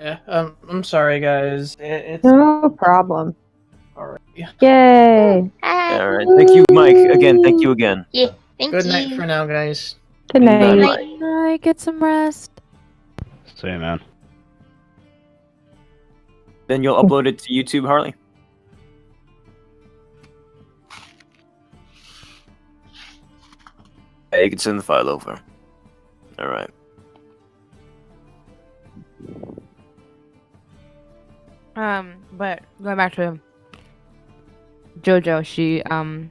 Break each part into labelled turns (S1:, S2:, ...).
S1: Yeah, I'm sorry, guys. It's
S2: No problem.
S1: alright.
S2: Yay!
S3: All right. Thank you, Mike. Again, thank you again.
S4: Yeah, thank
S1: Good
S4: you.
S1: night for now, guys.
S2: Good night.
S3: Good
S4: night.
S5: Alright, get some rest.
S6: See you, man.
S3: Then you'll upload it to YouTube, Harley? Yeah, you can send the file over. Alright.
S5: But going back to Jojo, she I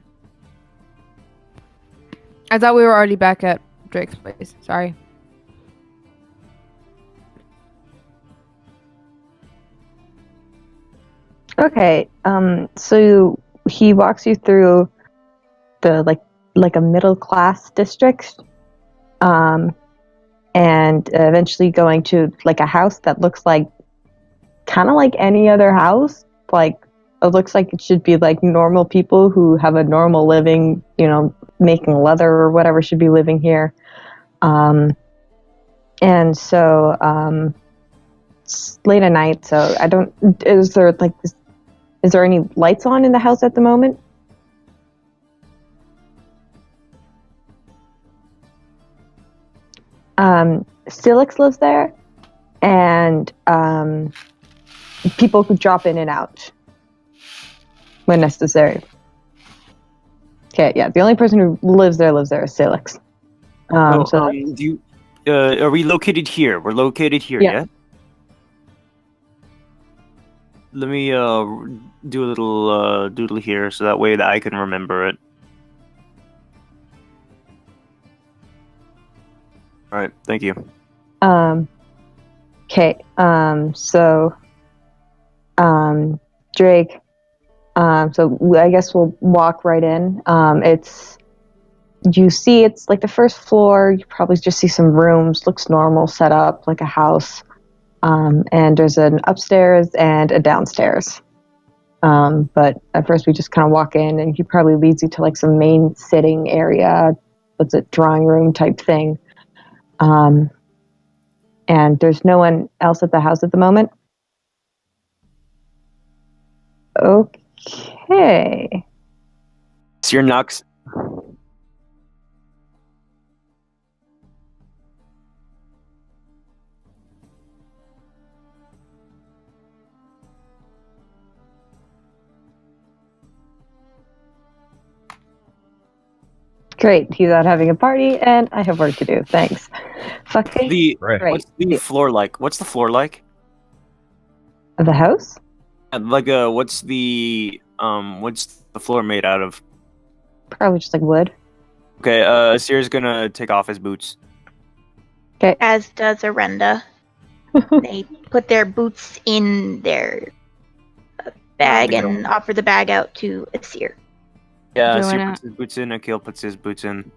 S5: thought we were already back at Drake's place. Sorry.
S2: Okay. So he walks you through the like a middle class district, and eventually going to like a house that looks like kind of like any other house. Like it looks like it should be like normal people who have a normal living, making leather or whatever should be living here. And so it's late at night, so is there any lights on in the house at the moment? Silix lives there, and people who drop in and out when necessary. Okay, yeah, the only person who lives there is Silix.
S3: Are we located here? We're located here, yeah? Let me do a little doodle here so that way that I can remember it. Alright, thank you.
S2: Okay, so Drake, so I guess we'll walk right in. It's like the first floor, you probably just see some rooms, looks normal, set up like a house. And there's an upstairs and a downstairs. But at first we just kind of walk in, and he probably leads you to like some main sitting area. What's it, drawing room type thing. And there's no one else at the house at the moment. Okay.
S3: So your knocks.
S2: Great. He's out having a party, and I have work to do. Thanks. Fucking
S6: Right.
S3: What's the floor like? What's the floor like?
S2: Of the house?
S3: Like what's the floor made out of?
S2: Probably just like wood.
S3: Okay, Aseir's gonna take off his boots.
S2: Okay.
S4: As does Orenda. They put their boots in their bag and offer the bag out to Aseir.
S3: Yeah,
S5: Johanna.
S3: Aseir puts his boots in, Akil puts his boots in.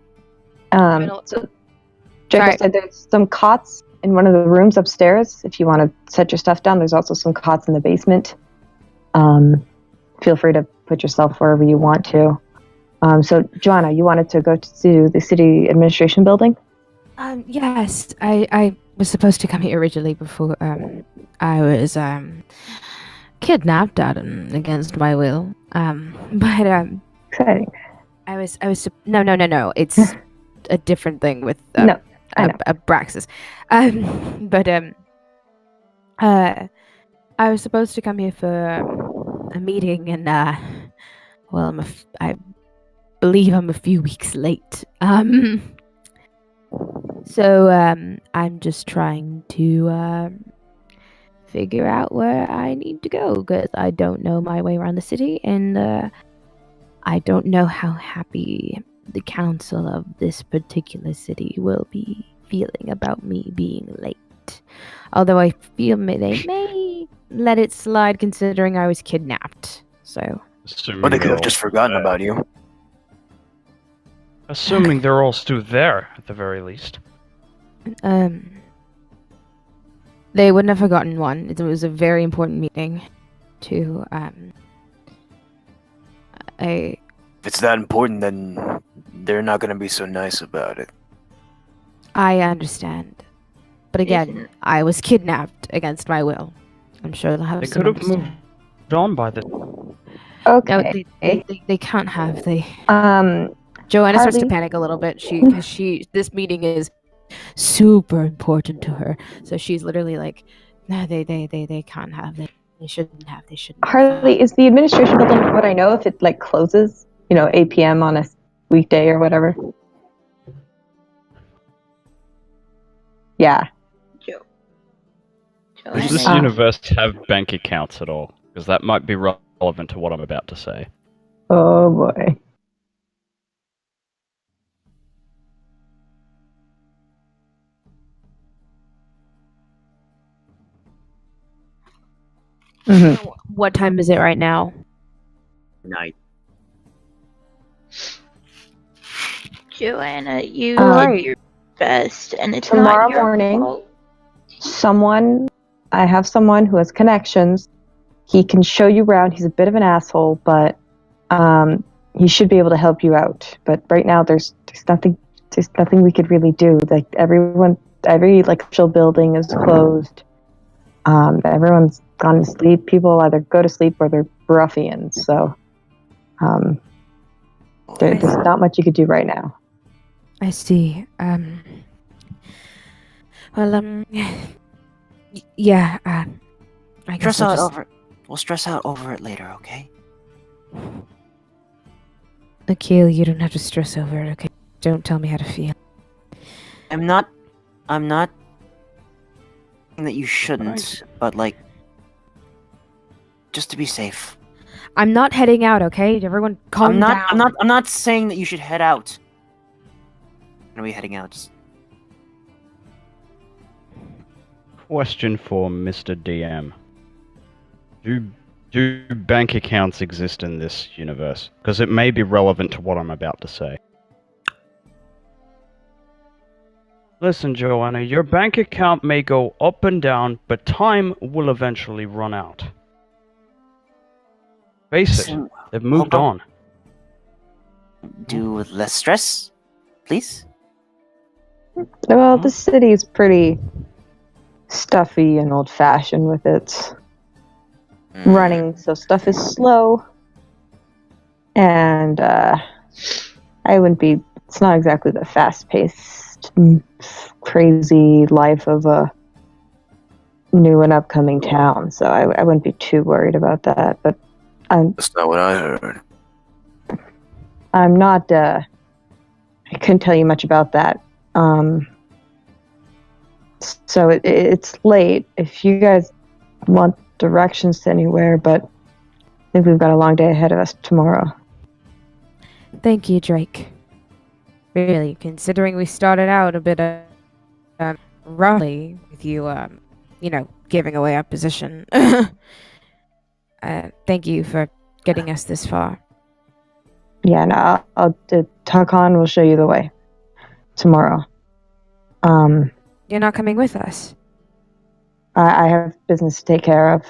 S2: So Jacob said there's some cots in one of the rooms upstairs. If you want to set your stuff down, there's also some cots in the basement. Feel free to put yourself wherever you want to. So Johanna, you wanted to go to the city administration building?
S5: Yes, I was supposed to come here originally before I was kidnapped against my will. But
S2: Exciting.
S5: I was no. It's a different thing with
S2: No, I know.
S5: Abraxas. But I was supposed to come here for a meeting, and well, I believe I'm a few weeks late. So I'm just trying to figure out where I need to go, because I don't know my way around the city, and I don't know how happy the council of this particular city will be feeling about me being late. Although I feel they may let it slide, considering I was kidnapped. So.
S3: Or they could have just forgotten about you.
S6: Assuming they're all still there, at the very least.
S5: They wouldn't have forgotten one. It was a very important meeting to,
S3: If it's that important, then they're not gonna be so nice about it.
S5: I understand. But again,
S4: Isn't-
S5: I was kidnapped against my will. I'm sure they'll have
S6: They
S5: some
S6: could have
S5: understanding.
S6: moved on by the.
S5: No,
S2: Okay.
S5: they can't have. Johanna starts to
S2: Harley?
S5: panic a little bit. Because this meeting is super important to her. So she's literally like, no, they can't have it. They shouldn't have. They shouldn't.
S2: Harley, is the administration building, would I know if it like closes, 8 p.m. on a weekday or whatever? Yeah.
S6: Does this
S4: Johanna,
S6: universe have bank accounts at all? Because that might be relevant to what I'm about to say.
S2: Oh boy. Mm-hmm.
S5: What time is it right now?
S3: Night.
S4: Johanna, you
S2: Alright.
S4: did your best, and it's
S2: Tomorrow
S4: not your
S2: morning.
S4: fault.
S2: I have someone who has connections. He can show you around. He's a bit of an asshole, but he should be able to help you out. But right now, there's nothing we could really do. Like every official building is closed. Everyone's gone to sleep. People either go to sleep or they're ruffians. So there's not much you could do right now.
S5: I see. Yeah. I guess
S3: We'll stress out over it later, okay?
S5: Akil, you don't have to stress over it, okay? Don't tell me how to feel.
S3: I'm not saying that you shouldn't, but just to be safe.
S5: I'm not heading out, okay? Everyone calm down.
S3: I'm not saying that you should head out. When are we heading out?
S6: Question for Mr. DM. Do bank accounts exist in this universe? Because it may be relevant to what I'm about to say. Listen, Johanna, your bank account may go up and down, but time will eventually run out. Face it, they've moved on.
S3: Do with less stress, please?
S2: Well, the city is pretty stuffy and old-fashioned with its running, so stuff is slow. And it's not exactly the fast-paced, crazy life of a new and upcoming town, so I wouldn't be too worried about that. But
S3: That's not what I heard.
S2: I'm not, I couldn't tell you much about that. So it's late. If you guys want directions to anywhere, but I think we've got a long day ahead of us tomorrow.
S5: Thank you, Drake. Really, considering we started out a bit roughly with you, giving away our position. Thank you for getting us this far.
S2: Yeah, no, I'll Takhan will show you the way tomorrow.
S5: You're not coming with us.
S2: I have business to take care of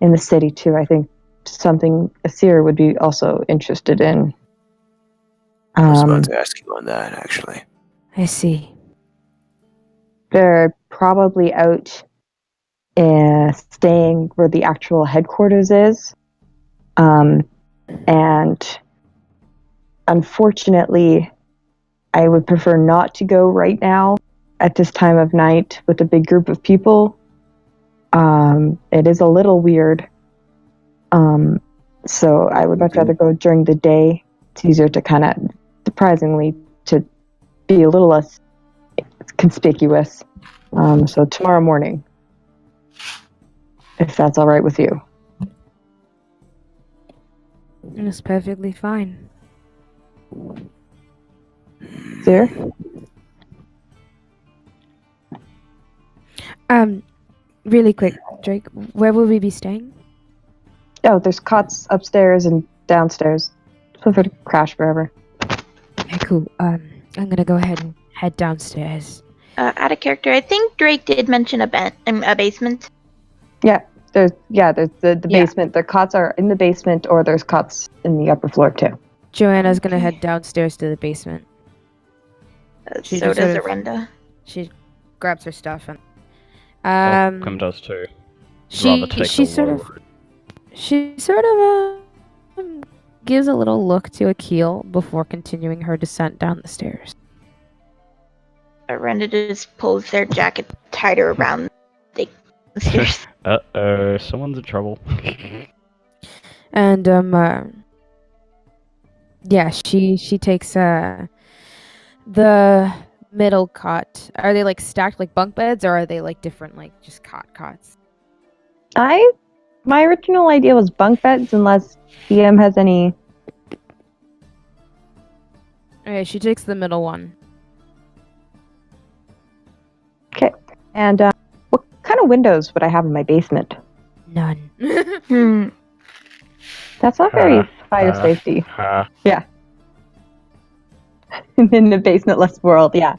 S2: in the city too. I think something Aseir would be also interested in.
S7: I was about to ask you on that, actually.
S5: I see.
S2: They're probably out staying where the actual headquarters is. And unfortunately, I would prefer not to go right now at this time of night with a big group of people. It is a little weird. So I would much rather go during the day. It's easier to kind of, surprisingly, to be a little less conspicuous. So tomorrow morning, if that's all right with you.
S5: It's perfectly fine.
S2: Sir?
S5: Really quick, Drake, where will we be staying?
S2: Oh, there's cots upstairs and downstairs. Feel free to crash wherever.
S5: Okay, cool. I'm gonna go ahead and head downstairs.
S4: Out of character, I think Drake did mention a basement.
S2: There's the basement. The cots are in the basement, or there's cots in the upper floor too.
S5: Johanna's gonna head downstairs to the basement.
S4: So does Orenda.
S5: grabs her stuff and
S6: Holcomb does too. Rather take
S5: she
S6: the
S5: sort
S6: low
S5: of
S6: route.
S5: she sort of gives a little look to Akil before continuing her descent down the stairs.
S4: Orenda just pulls their jacket tighter around the stairs.
S6: Uh-oh, someone's in trouble.
S5: And yeah, she takes the middle cot. Are they like stacked like bunk beds, or are they like different like just cots?
S2: My original idea was bunk beds, unless DM has any.
S5: Okay, she takes the middle one.
S2: Okay. And what kind of windows would I have in my basement?
S5: None.
S2: That's not very fire safety. Yeah. In the basementless world, yeah.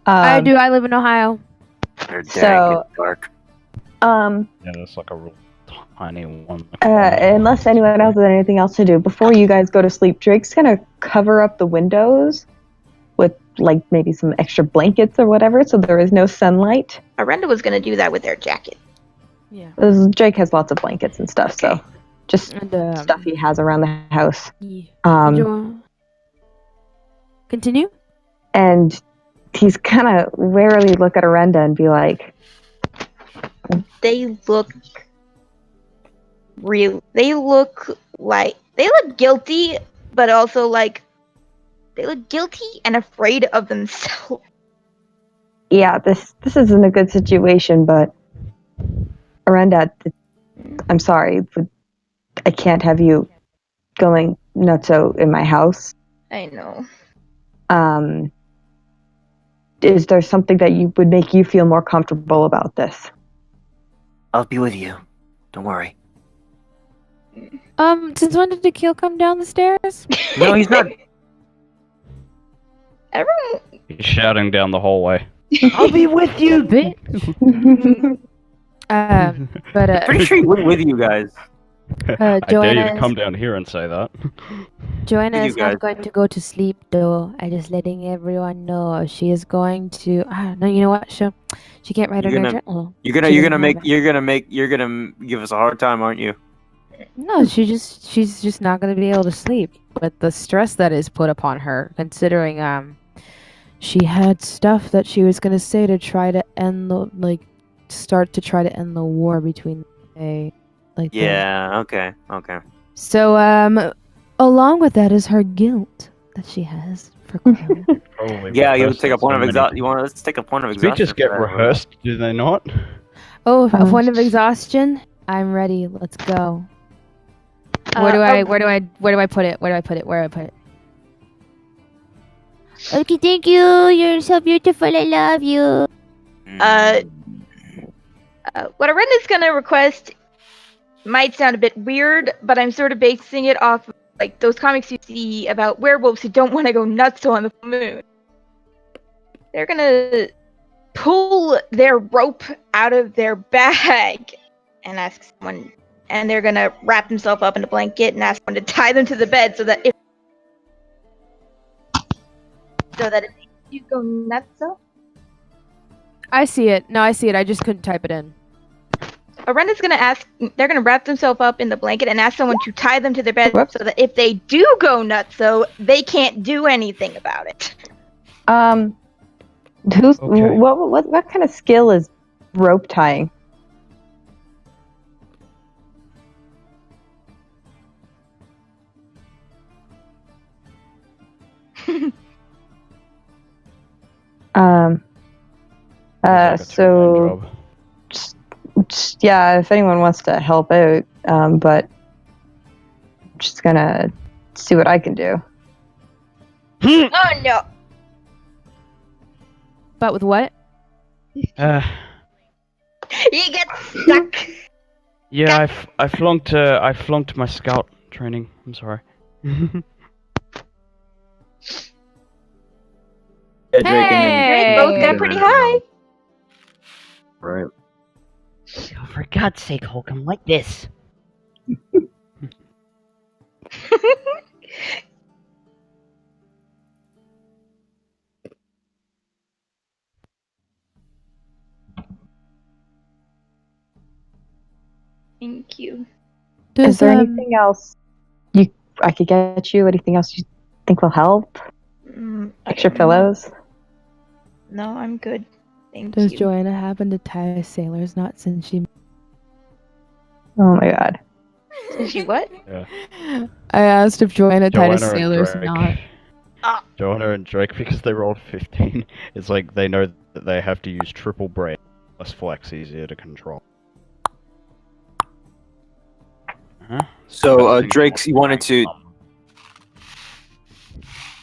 S5: I do. I live in Ohio.
S7: They're dank
S2: So-
S7: and dark.
S6: Yeah, that's like a real tiny one.
S2: Unless anyone else has anything else to do, before you guys go to sleep, Drake's gonna cover up the windows with like maybe some extra blankets or whatever, so there is no sunlight.
S4: Orenda was gonna do that with their jacket.
S5: Yeah.
S2: Drake has lots of blankets and stuff, so just
S5: And
S2: stuff he has around the house.
S5: yeah. Continue.
S2: And he's kind of warily look at Orenda and be like,
S4: They look guilty, but also like they look guilty and afraid of themselves.
S2: yeah, this isn't a good situation, but Orenda, I'm sorry, but I can't have you going nutso in my house.
S4: I know.
S2: Is there something that would make you feel more comfortable about this?
S7: I'll be with you. Don't worry.
S5: Since when did Akil come down the stairs?
S7: No, he's not.
S4: Everyone,
S6: He's shouting down the hallway.
S7: I'll be with you.
S5: Bitch. But
S3: Pretty sure he went with you guys.
S6: I dare you to
S5: Joanna
S6: come down here and say that.
S5: Joanna
S3: You
S5: is not
S3: guys.
S5: going to go to sleep though. I'm just letting everyone know she is going to. No, you know what? She can't write
S3: You're
S5: in her
S3: gonna-
S5: journal.
S3: You're
S5: She
S3: gonna
S5: doesn't have it.
S3: you're gonna give us a hard time, aren't you?
S5: No, she's just not going to be able to sleep. But the stress that is put upon her, considering she had stuff that she was going to say to try to end the end the war between
S3: Yeah. Okay.
S5: So along with that is her guilt that she has for Quill.
S6: Probably
S3: Yeah, you
S6: rehearsed
S3: take a
S6: it
S3: point
S6: so
S3: of
S6: many
S3: exhaustion. Let's take a point of exhaustion.
S6: Speeches get
S3: for that.
S6: rehearsed, do they not?
S5: Oh, a point of exhaustion. I'm ready. Let's go. Where do I put it? Where do I put it? Okay, thank you. You're so beautiful. I love you.
S4: what Orenda's gonna request might sound a bit weird, but I'm sort of basing it off of, like those comics you see about werewolves who don't want to go nuts on the full moon. They're gonna pull their rope out of their bag and ask someone, and they're gonna wrap themselves up in a blanket and ask someone to tie them to the bed so that if you go nuts, so
S5: I see it. No, I see it. I just couldn't type it in.
S4: Orenda's they're gonna wrap themselves up in the blanket and ask someone to tie them to their bed
S2: Whoops.
S4: so that if they do go nuts, so they can't do anything about it.
S2: Who's
S6: Okay.
S2: what kind of skill is rope tying?
S6: Like a two-man
S2: So
S6: job.
S2: yeah, if anyone wants to help out, but I'm just gonna see what I can do.
S4: Oh no!
S5: But with what?
S6: Uh,
S4: He gets stuck.
S6: yeah, I flunked my scout training. I'm sorry.
S3: Yeah, Drake and
S5: Hey!
S4: Both got pretty high.
S7: Right.
S8: Oh, for God's sake, Holcomb, like this.
S4: Thank you.
S2: Is there anything else I could get you? Anything else you think will help? Extra pillows?
S4: No, I'm good. Thank
S5: Does
S4: you.
S5: Joanna happen to tie a sailor's knot since she...
S2: Oh my god.
S4: Is she what?
S6: Yeah.
S5: I asked if Joanna tied a
S6: Joanna and
S5: sailor's
S6: Drake.
S5: knot.
S6: Johanna and Drake, because they rolled 15, it's like they know that they have to use triple brain. Less flex, easier to control.
S7: So, Drake's, you wanted to...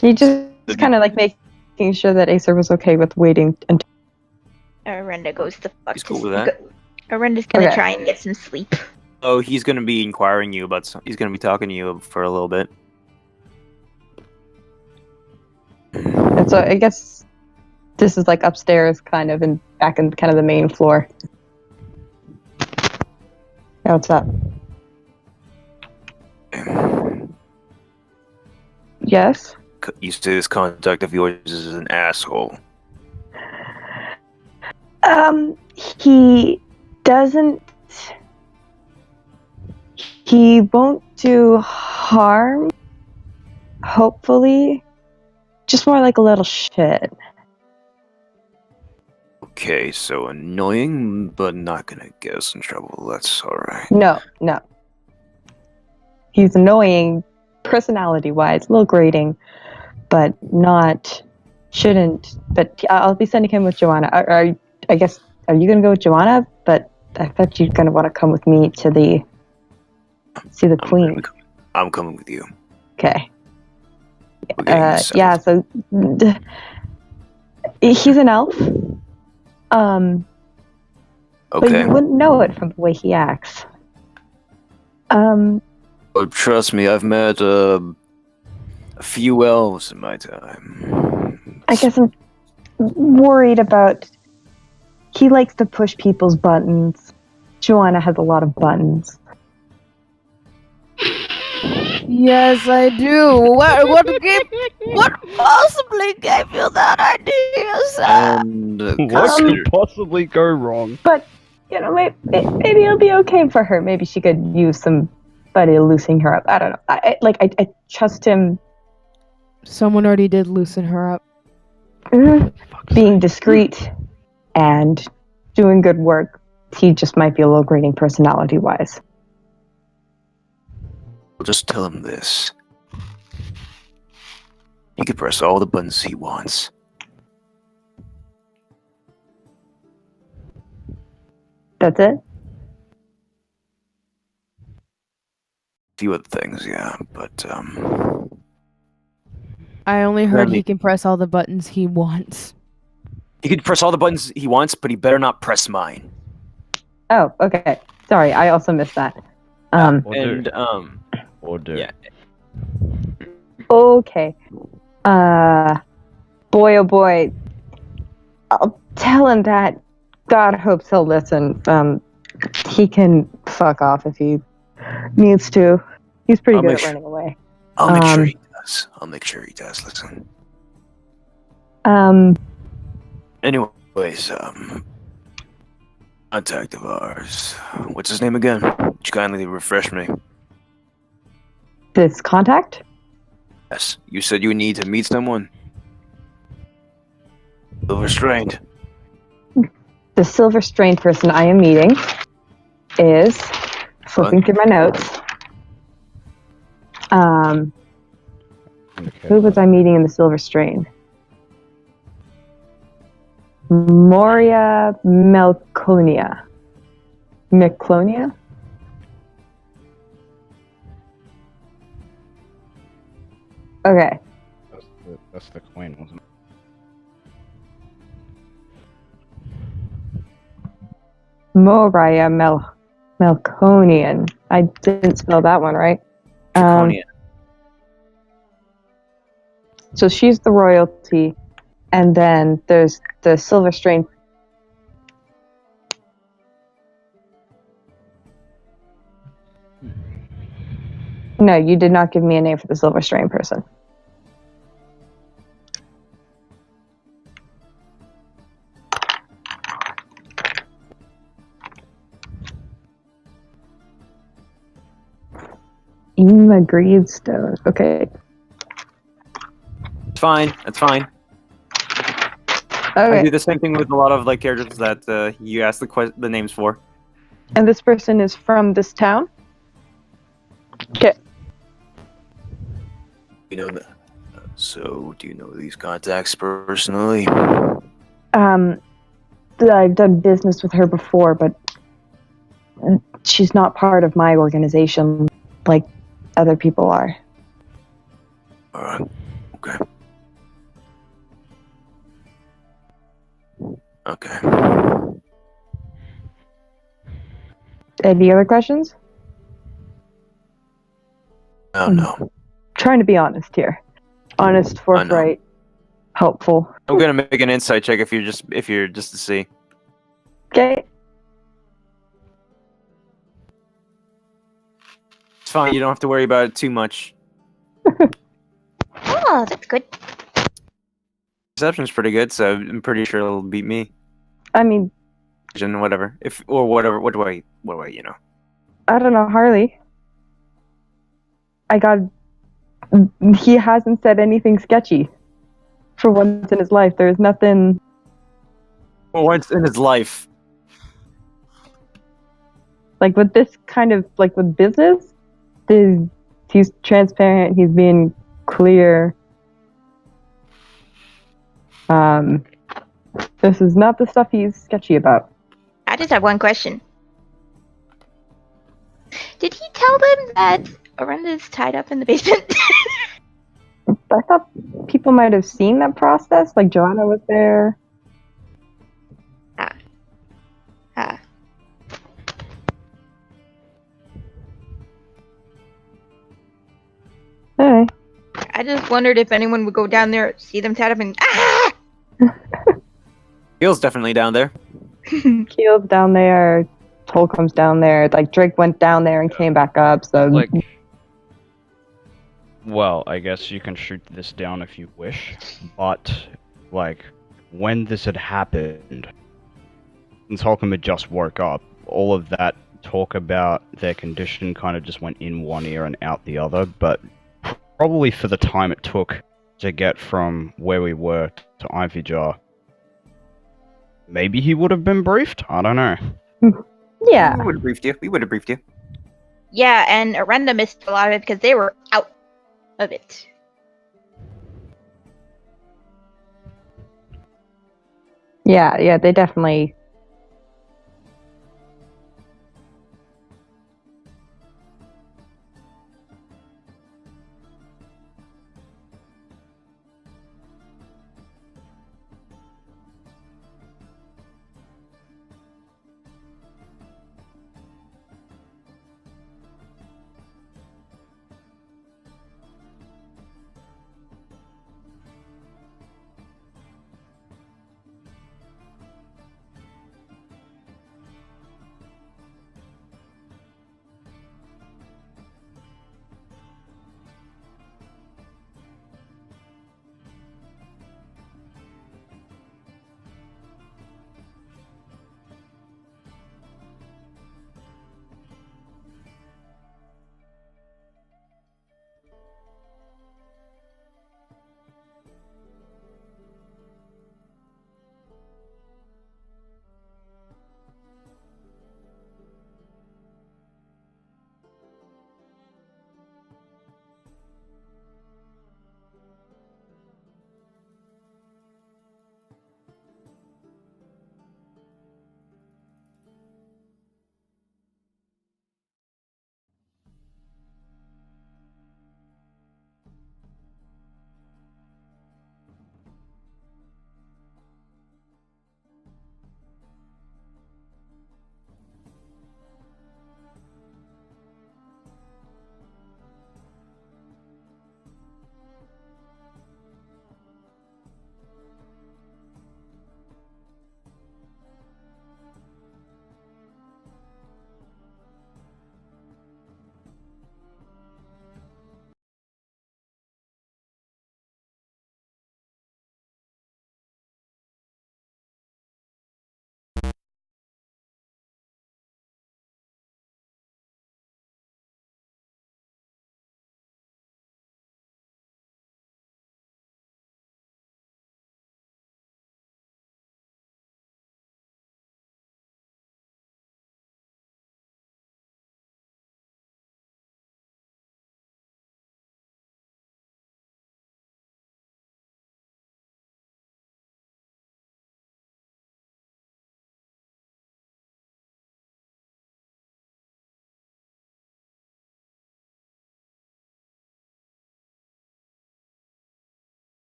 S2: You just kind of like making sure that Aseir was okay with waiting until...
S4: Orenda goes the fuck
S7: He's
S4: to
S7: cool with
S4: sleep.
S7: that.
S4: Orenda's gonna
S2: Okay.
S4: try and get some sleep.
S3: Oh, he's gonna be inquiring you about he's gonna be talking to you for a little bit.
S2: And so I guess this is like upstairs kind of and back in kind of the main floor. Yeah, what's up? Yes?
S7: You say this contact of yours is an asshole.
S2: He doesn't... He won't do harm, hopefully. Just more like a little shit.
S7: Okay, so annoying, but not gonna get us in trouble. That's alright.
S2: No. He's annoying, personality-wise, a little grating, but shouldn't. But I'll be sending him with Johanna. I guess, are you gonna go with Johanna? But I thought you're gonna want to come with me to see the queen.
S7: I'm coming with you.
S2: Okay.
S7: We're getting this settled.
S2: Yeah, so he's an elf. But
S7: Okay.
S2: you wouldn't know it from the way he acts.
S7: But trust me, I've met a few elves in my time.
S2: I guess I'm worried about... He likes to push people's buttons. Johanna has a lot of buttons.
S5: Yes, I do. What possibly gave you that idea, sir?
S7: And
S6: What could possibly go wrong?
S2: But, maybe it'll be okay for her. Maybe she could use somebody loosening her up. I don't know. I trust him.
S5: Someone already did loosen her up.
S2: Being discreet and doing good work. He just might be a little grating personality-wise.
S7: I'll just tell him this. He can press all the buttons he wants.
S2: That's it?
S7: Few other things, yeah, but
S5: I only heard
S7: Apparently-
S5: he can press all the buttons he wants.
S7: he can press all the buttons he wants, but he better not press mine.
S2: Oh, okay. Sorry, I also missed that.
S6: Or do.
S7: Yeah.
S2: Okay. Boy, oh boy. I'll tell him that. God hopes he'll listen. He can fuck off if he needs to. He's pretty good at running away.
S7: I'll make sure he does. I'll make sure he does listen. Anyways, contact of ours. What's his name again? Would you kindly refresh me?
S2: This contact?
S7: Yes. You said you need to meet someone? Silver Strained.
S2: The silver strained person I am meeting is flipping through my notes. Who was I meeting in the silver strain? Moria Melconia. Meclonia? Okay.
S6: That's the queen, wasn't it?
S2: Moria Melconian. I didn't spell that one right.
S7: Draconian.
S2: So she's the royalty, and then there's the silver strain. No, you did not give me a name for the silver strain person. Gravestone. Okay.
S3: It's fine. It's fine. I
S2: Okay.
S3: do the same thing with a lot of like characters that you ask the names for.
S2: And this person is from this town? Okay.
S7: You know that. So, do you know these contacts personally?
S2: I've done business with her before, but she's not part of my organization like other people are.
S7: Alright. Okay. Okay.
S2: Any other questions?
S7: Oh no.
S2: Trying to be honest here. Honest, forthright, helpful.
S3: I'm gonna make an insight check if you're just to see.
S2: Okay.
S3: It's fine. You don't have to worry about it too much.
S4: Oh, that's good.
S3: Perception's pretty good, so I'm pretty sure it'll beat me.
S2: I mean,
S3: Whatever. Whatever. What do I? You know?
S2: I don't know, Harley. He hasn't said anything sketchy. For once in his life, there's nothing.
S3: For once in his life.
S2: Like with this kind of, like with business, he's transparent, he's being clear. This is not the stuff he's sketchy about.
S4: I just have one question. Did he tell them that Orenda's tied up in the basement?
S2: I thought people might have seen that process, like Johanna was there.
S4: Ah.
S2: Alright.
S4: I just wondered if anyone would go down there, see them tied up, and
S3: Gil's definitely down there.
S2: Keel's down there, Holcomb's down there. Like Drake went down there and came back up. So
S6: Like, well, I guess you can shoot this down if you wish, but like when this had happened, since Holcomb had just woke up, all of that talk about their condition kind of just went in one ear and out the other. But probably for the time it took to get from where we were to Ivy Jar, maybe he would have been briefed. I don't know.
S2: yeah.
S3: We would have briefed you.
S4: yeah, and Orenda missed a lot of it because they were out of it.
S2: Yeah, they definitely.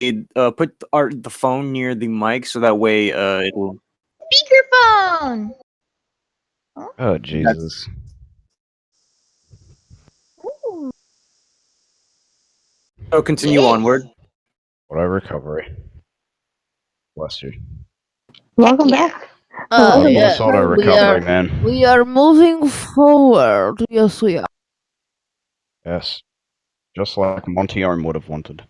S3: put the phone near the mic so that way it'll.
S4: Speakerphone.
S6: Oh Jesus!
S4: Ooh.
S3: So continue
S4: Yes.
S3: onward.
S6: What a recovery. Bless you.
S2: Welcome
S4: yeah.
S2: back.
S5: Oh,
S6: Welcome to the
S5: yeah.
S6: Soto
S5: We
S6: recovery,
S5: are,
S6: man.
S5: we are moving forward. Yes, we are.
S6: Yes, just like Monty Ohm would have wanted.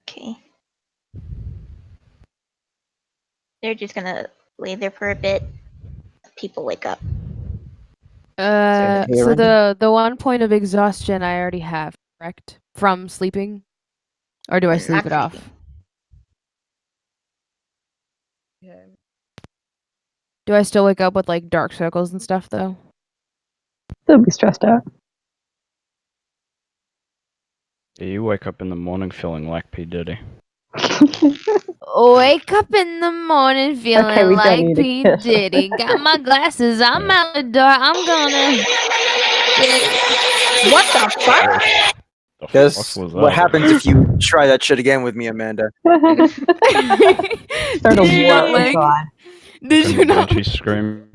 S4: Okay. They're just gonna lay there for a bit. People wake up.
S3: Okay,
S5: So
S3: Orenda?
S5: the 1 point of exhaustion I already have, correct? From sleeping? Or do I
S4: Not
S5: sleep it off?
S4: sleeping.
S5: Okay. Do I still wake up with like dark circles and stuff though?
S2: Still be stressed out.
S6: Yeah, you wake up in the morning feeling like P Diddy.
S5: Wake up in the morning feeling
S2: Okay, we don't
S5: like
S2: need to
S5: P.
S2: kiss.
S5: Diddy. Got my glasses, I'm out the door, I'm gonna...
S4: What the fuck?
S6: The
S3: Guess
S6: fuck was
S3: what
S6: that?
S3: happens if you try that shit again with me, Amanda?
S2: Start a
S5: Did you
S2: war.
S5: not
S2: Oh,
S5: like...
S2: God.
S5: Did
S6: And
S5: you not...
S6: Monty scream.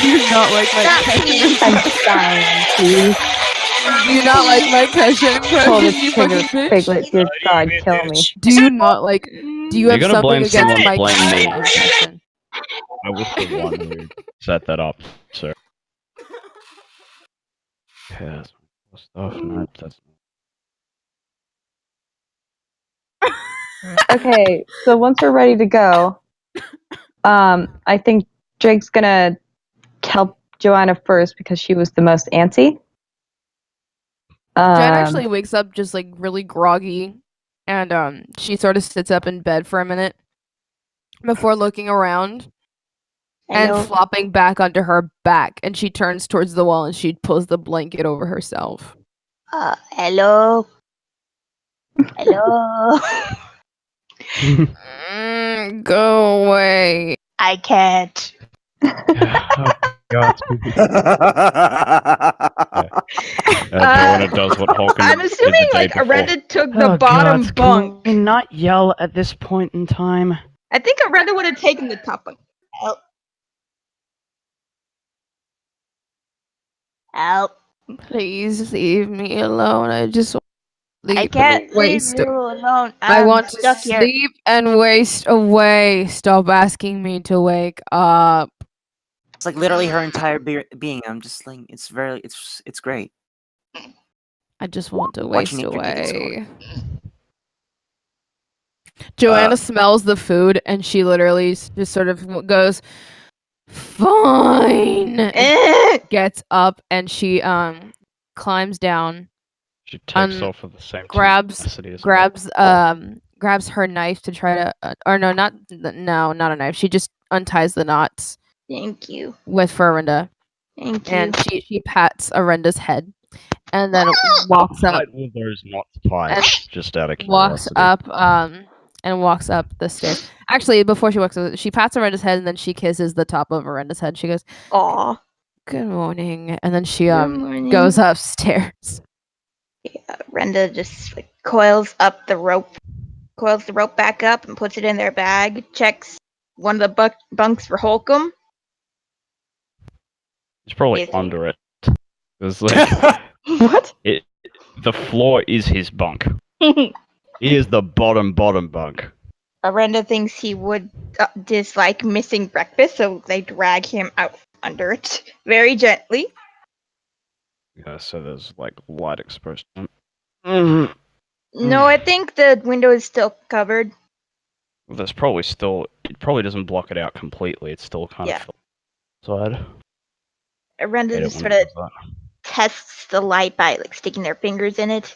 S5: Do you not like my
S4: Stop,
S5: impression?
S2: I'm dying, please.
S5: Do you not like my Kesha
S2: Pull
S5: impression,
S2: the
S5: you
S2: trigger,
S5: fucking bitch?
S2: Piglet. Dear God, kill me.
S5: Do you not like... Do you
S6: If
S5: have
S6: you're gonna
S5: something
S6: blame
S5: against
S6: someone,
S5: my
S6: blame me.
S5: Kesha impression?
S6: I was the one who set that up, sir. Yeah, that's stuff. No, that's
S2: Okay, so once we're ready to go, I think Drake's gonna help Johanna first because she was the most antsy.
S5: Jen actually wakes up just like really groggy, and she sort of sits up in bed for a minute before looking around and
S4: Hello.
S5: flopping back onto her back, and she turns towards the wall and she pulls the blanket over herself.
S4: Hello. Hello.
S5: Go away.
S4: I can't.
S6: oh God. Joanna does what Holcomb
S4: I'm
S6: did
S4: assuming
S6: the day
S4: like
S6: before.
S4: Orenda took the
S8: Oh
S4: bottom
S8: God,
S4: bunk.
S8: can we not yell at this point in time?
S4: I think Orenda would have taken the top bunk. Help. Help.
S5: Please leave me alone. I just want to
S4: I
S5: sleep
S4: can't
S5: and
S4: leave
S5: waste.
S4: you alone.
S5: I
S4: I'm
S5: want to
S4: stuck here.
S5: sleep and waste away. Stop asking me to wake up.
S9: It's like literally her entire being. I'm just like, it's great.
S5: I just want to
S9: Watching
S5: waste
S9: it repeat its story.
S5: away. Joanna smells the food and she literally just sort of goes, "Fine." And gets up and she climbs down.
S6: She takes off with the same
S5: grabs
S6: tenacity as
S5: grabs her knife to try to not a knife. She just unties the knots
S4: Thank you.
S5: with Orenda.
S4: Thank you.
S5: And she pats Orenda's head and then walks up.
S6: Tight with those knots tied, just out of
S5: Walks
S6: curiosity.
S5: up and walks up the stairs. Actually, before she walks up, she pats Orenda's head and then she kisses the top of Orenda's head. She goes,
S4: Aw.
S5: "Good morning," and then she
S4: Good morning.
S5: goes upstairs.
S4: Yeah, Orenda just like coils the rope back up and puts it in their bag. Checks one of the bunks for Holcomb.
S6: It's probably
S4: Is it?
S6: under it. It's like
S2: What?
S6: the floor is his bunk. He is the bottom bunk.
S4: Orenda thinks he would dislike missing breakfast, so they drag him out under it very gently.
S6: Yeah, so there's like light exposed.
S4: No, I think the window is still covered.
S6: There's probably still. It probably doesn't block it out completely. It's still kind of outside.
S4: Orenda just sort of tests the light by like sticking their fingers in it.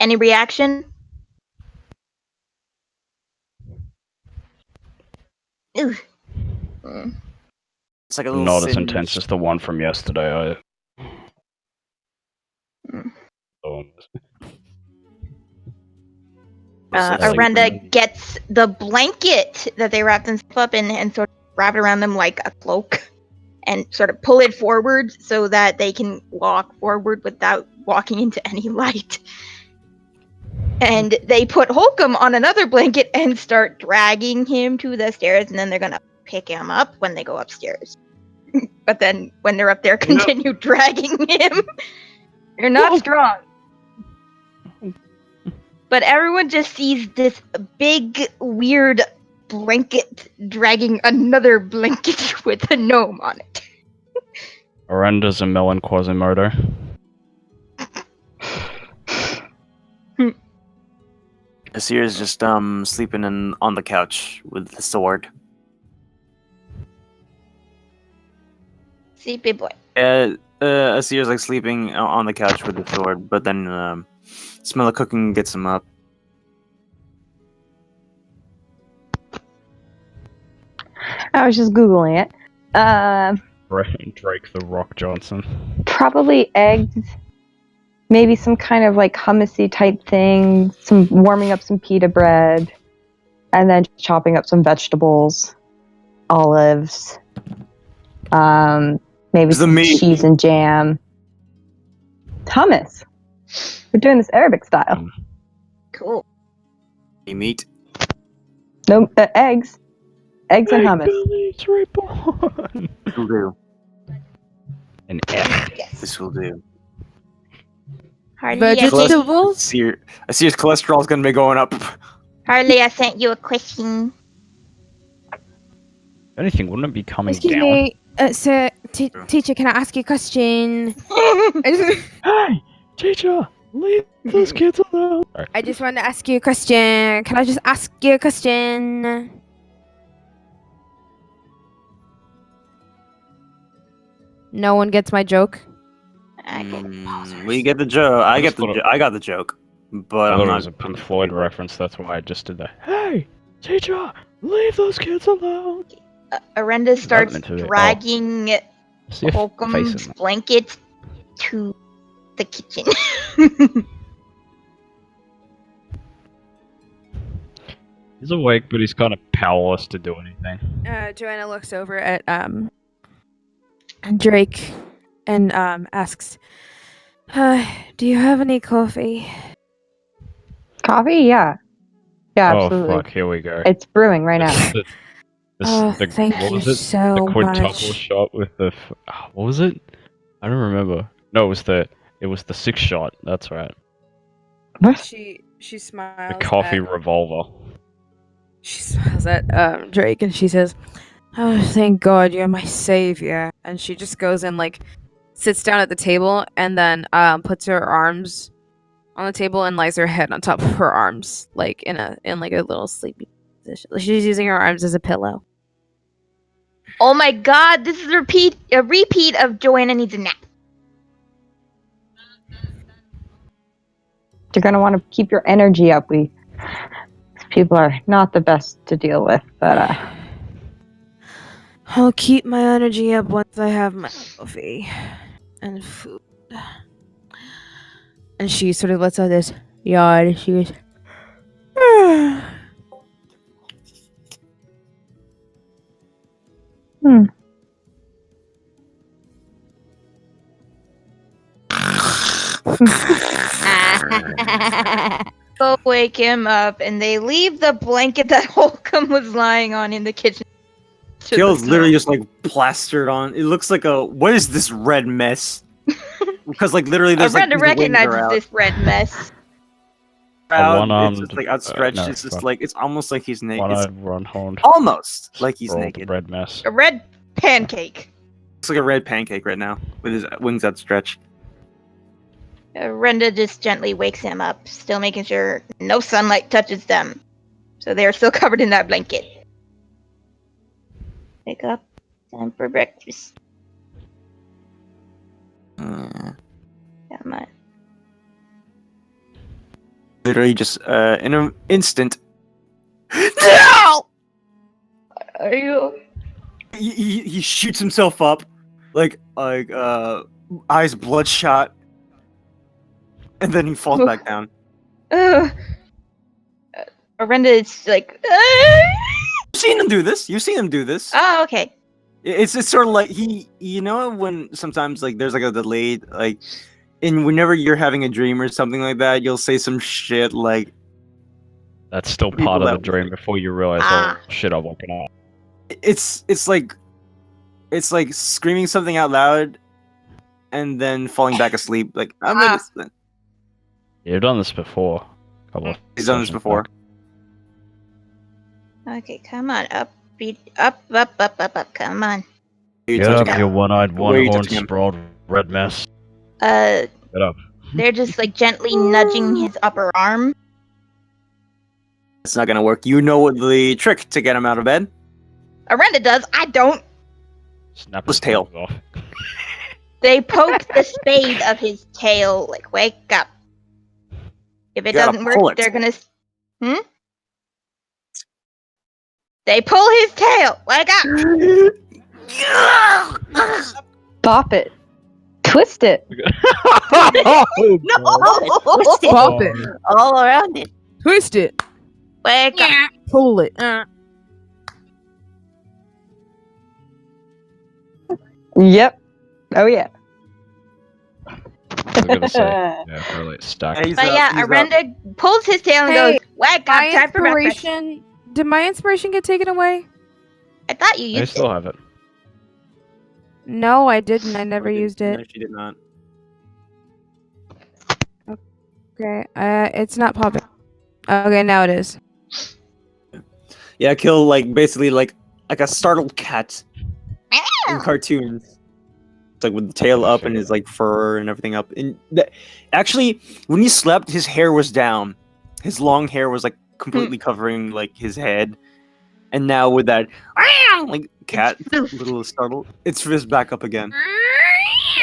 S4: Any reaction? Ooh.
S9: It's like a little
S6: Not as
S9: singe.
S6: intense as the one from yesterday. poem.
S4: Orenda gets the blanket that they wrap themselves up in and sort of wrap it around them like a cloak and sort of pull it forward so that they can walk forward without walking into any light. And they put Holcomb on another blanket and start dragging him to the stairs, and then they're gonna pick him up when they go upstairs. But then when they're up there, continue dragging him. You're not strong. But everyone just sees this big, weird blanket dragging another blanket with a gnome on it.
S6: Orenda, Zamellan, Quasimodo.
S3: Aseir is just sleeping on the couch with the sword.
S4: Sleepy boy.
S3: Aseir's like sleeping on the couch with the sword, but then smell of cooking gets him up.
S2: I was just Googling it.
S6: Drake the Rock Johnson.
S2: Probably eggs. Maybe some kind of like hummusy type thing. Some warming up some pita bread. And then chopping up some vegetables. Olives. Maybe some cheese and jam. Hummus. We're doing this Arabic style.
S4: Cool.
S3: Meat.
S2: No, eggs. Eggs and hummus.
S6: Billy's reborn.
S3: This will do.
S6: An F.
S4: Yes.
S3: This will do.
S4: Harley,
S5: Vegetables?
S3: Aseir's cholesterol's gonna be going up.
S4: Harley, I sent you a question.
S6: If anything, wouldn't it be coming
S5: Excuse
S6: down?
S5: me, sir, teacher, can I ask you a question?
S6: Hey, teacher, leave those kids alone.
S5: I just wanted to ask you a question. Can I just ask you a question? No one gets my joke.
S3: We get the joke. I got the joke, but
S6: I
S3: I'm
S6: thought
S3: not.
S6: it was a Pink Floyd reference. That's why I just did that. Hey, teacher, leave those kids alone.
S4: Orenda starts
S6: into it.
S4: dragging
S6: See if
S4: Holcomb's
S6: face it.
S4: blanket to the kitchen.
S6: He's awake, but he's kind of powerless to do anything.
S5: Johanna looks over at Drake and asks, "Do you have any coffee?"
S2: Coffee? Yeah. Yeah,
S6: Oh
S2: absolutely.
S6: fuck! Here we go.
S2: It's brewing right now.
S5: Thank
S6: what
S5: you
S6: was it?
S5: so
S6: The quintuple
S5: much.
S6: shot with the. What was it? I don't remember. No, it was the 6 shot. That's right.
S2: What?
S5: She smiles.
S6: The coffee revolver.
S5: She smiles at Drake and she says, "Oh, thank God, you're my savior." And she just goes and like sits down at the table and then puts her arms on the table and lies her head on top of her arms, like in like a little sleepy position. She's using her arms as a pillow.
S4: Oh my god, this is a repeat of Joanna Needs a Nap.
S2: You're going to want to keep your energy up. These people are not the best to deal with, but
S5: I'll keep my energy up once I have my coffee and food. And she sort of lets out this yawn and she goes,
S4: Go wake him up, and they leave the blanket that Holcomb was lying on in the kitchen.
S3: Kill's literally just like plastered on. It looks like a. What is this red mess? Because like literally, there's like
S4: Orenda recognizes this red mess.
S3: It's just like outstretched.
S6: no,
S3: it's just
S6: fuck.
S3: like it's almost like he's naked.
S6: One-eyed run-horned.
S3: Almost like he's
S6: Rolled
S3: naked.
S6: red mess.
S4: A red pancake.
S3: Looks like a red pancake right now with his wings outstretched.
S4: Orenda just gently wakes him up, still making sure no sunlight touches them. So they're still covered in that blanket. Wake up. Time for breakfast. Come on.
S3: Literally just in an instant. No!
S4: Are you?
S3: He shoots himself up, like eyes bloodshot, and then he falls back down.
S4: Orenda is like.
S3: You've seen him do this. You've seen him do this.
S4: Oh, okay.
S3: It's sort of like you know, when sometimes like there's like a delayed like, and whenever you're having a dream or something like that, you'll say some shit like.
S6: That's still part of the dream before you realize, oh shit, I'm waking up.
S3: It's like screaming something out loud, and then falling back asleep. Like
S6: You've done this before.
S3: He's done this before.
S4: Okay, come on, up, come on.
S6: Get up, you one-eyed, one-horned, sprawled red mess. Get up.
S4: They're just like gently nudging his upper arm.
S3: It's not gonna work. You know the trick to get him out of bed.
S4: Orenda does. I don't.
S6: Snap his tail off.
S4: They poke the spade of his tail. Like, wake up. If it doesn't work, they're gonna. They pull his tail. Wake up.
S2: Bop it. Twist it.
S8: No! Twist it.
S5: Bop it.
S8: All around it.
S5: Twist it.
S4: Wake up.
S5: Pull it.
S2: Yep. Oh yeah.
S6: I was gonna say, yeah, really stacked.
S4: But yeah, Orenda pulls his tail and goes, wake up, time for breakfast.
S5: Did my inspiration get taken away?
S4: I thought you used it.
S6: I still have it.
S5: No, I didn't. I never used it.
S3: No, she did not.
S5: Okay, it's not popping. Okay, now it is.
S3: Yeah, Akil basically like a startled cat in cartoons. It's like with the tail up and his like fur and everything up. And actually, when he slept, his hair was down. His long hair was like completely covering like his head. And now with that like cat, little startled, it's fizzed back up again.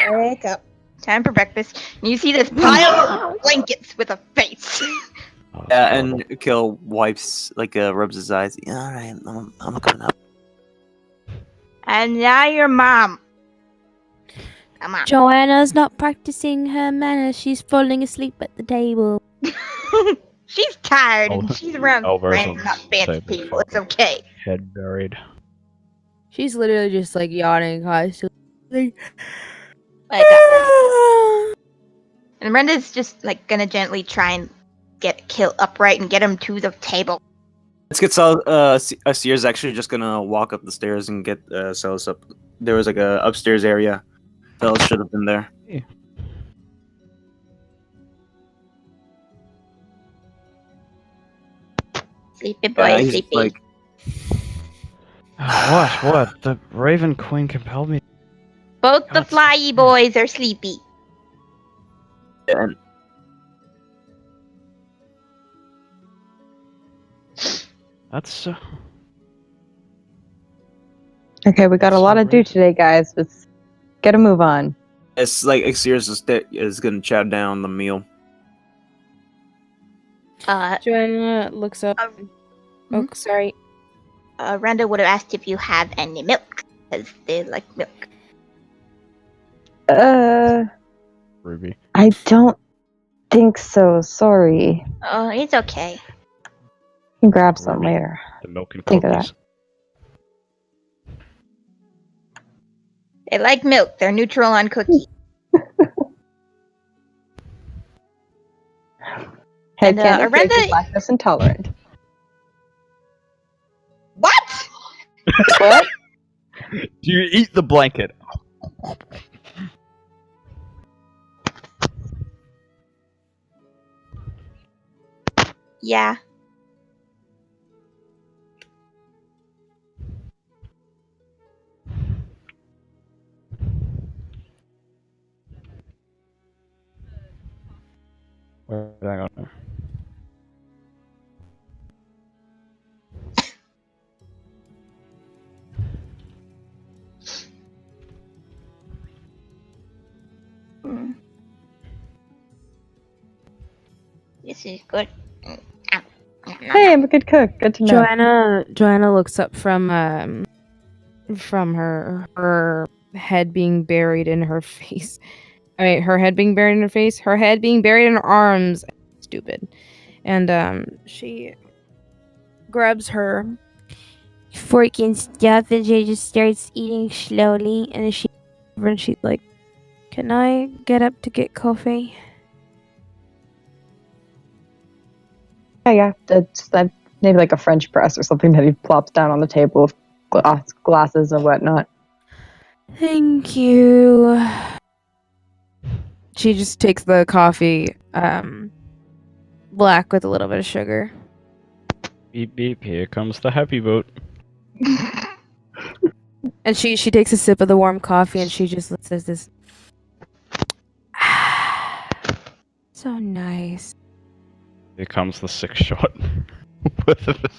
S4: Wake up. Time for breakfast. And you see this pile of blankets with a face.
S3: Yeah, and Akil wipes rubs his eyes. Yeah, all right, I'm coming up.
S4: And now your mom. Come on.
S5: Johanna's not practicing her manners. She's falling asleep at the table.
S4: She's tired and she's around
S6: random
S4: not fancy people. It's okay.
S6: Head buried.
S5: She's literally just like yawning constantly.
S4: Wake up. And Orenda's just like gonna gently try and get Akil upright and get him to the table.
S3: Let's get Aseir's actually just gonna walk up the stairs and get Celis up. There was like a upstairs area. Celis should have been there.
S6: Yeah.
S4: Sleepy boy, sleepy.
S6: What? The Raven Queen compelled me.
S4: Both the flyy boys are sleepy.
S3: Yeah.
S6: That's
S2: Okay, we got a lot to do today, guys. Let's get a move on.
S3: It's like Aseir's is gonna chow down the meal.
S5: Johanna looks up. Oh, sorry.
S4: Orenda would have asked if you have any milk, because they like milk.
S6: Ruby.
S2: I don't think so. Sorry.
S4: Oh, it's okay.
S2: You can grab some later.
S6: The milk and
S2: Think of
S6: cookies.
S2: that.
S4: They like milk. They're neutral on cookies.
S2: Hey,
S4: And,
S2: Orenda
S4: Orenda-
S2: is lactose intolerant.
S4: What?
S2: What?
S6: Do you eat the blanket?
S4: Yeah.
S6: Wait, hang on.
S4: This is good.
S2: Hey, I'm a good cook. Good to know.
S5: Johanna looks up from her head being buried in her face, I mean, her head being buried in her face, her head being buried in her arms. Stupid. And she grabs her fork and stuff, and she just starts eating slowly. And she's like, "Can I get up to get coffee?"
S2: Yeah, it's that maybe like a French press or something that he plops down on the table with glasses and whatnot.
S5: Thank you. She just takes the coffee, black with a little bit of sugar.
S6: Beep beep, here comes the happy boat.
S5: And she takes a sip of the warm coffee and she just says this. So nice.
S6: Here comes the 6-shot. With the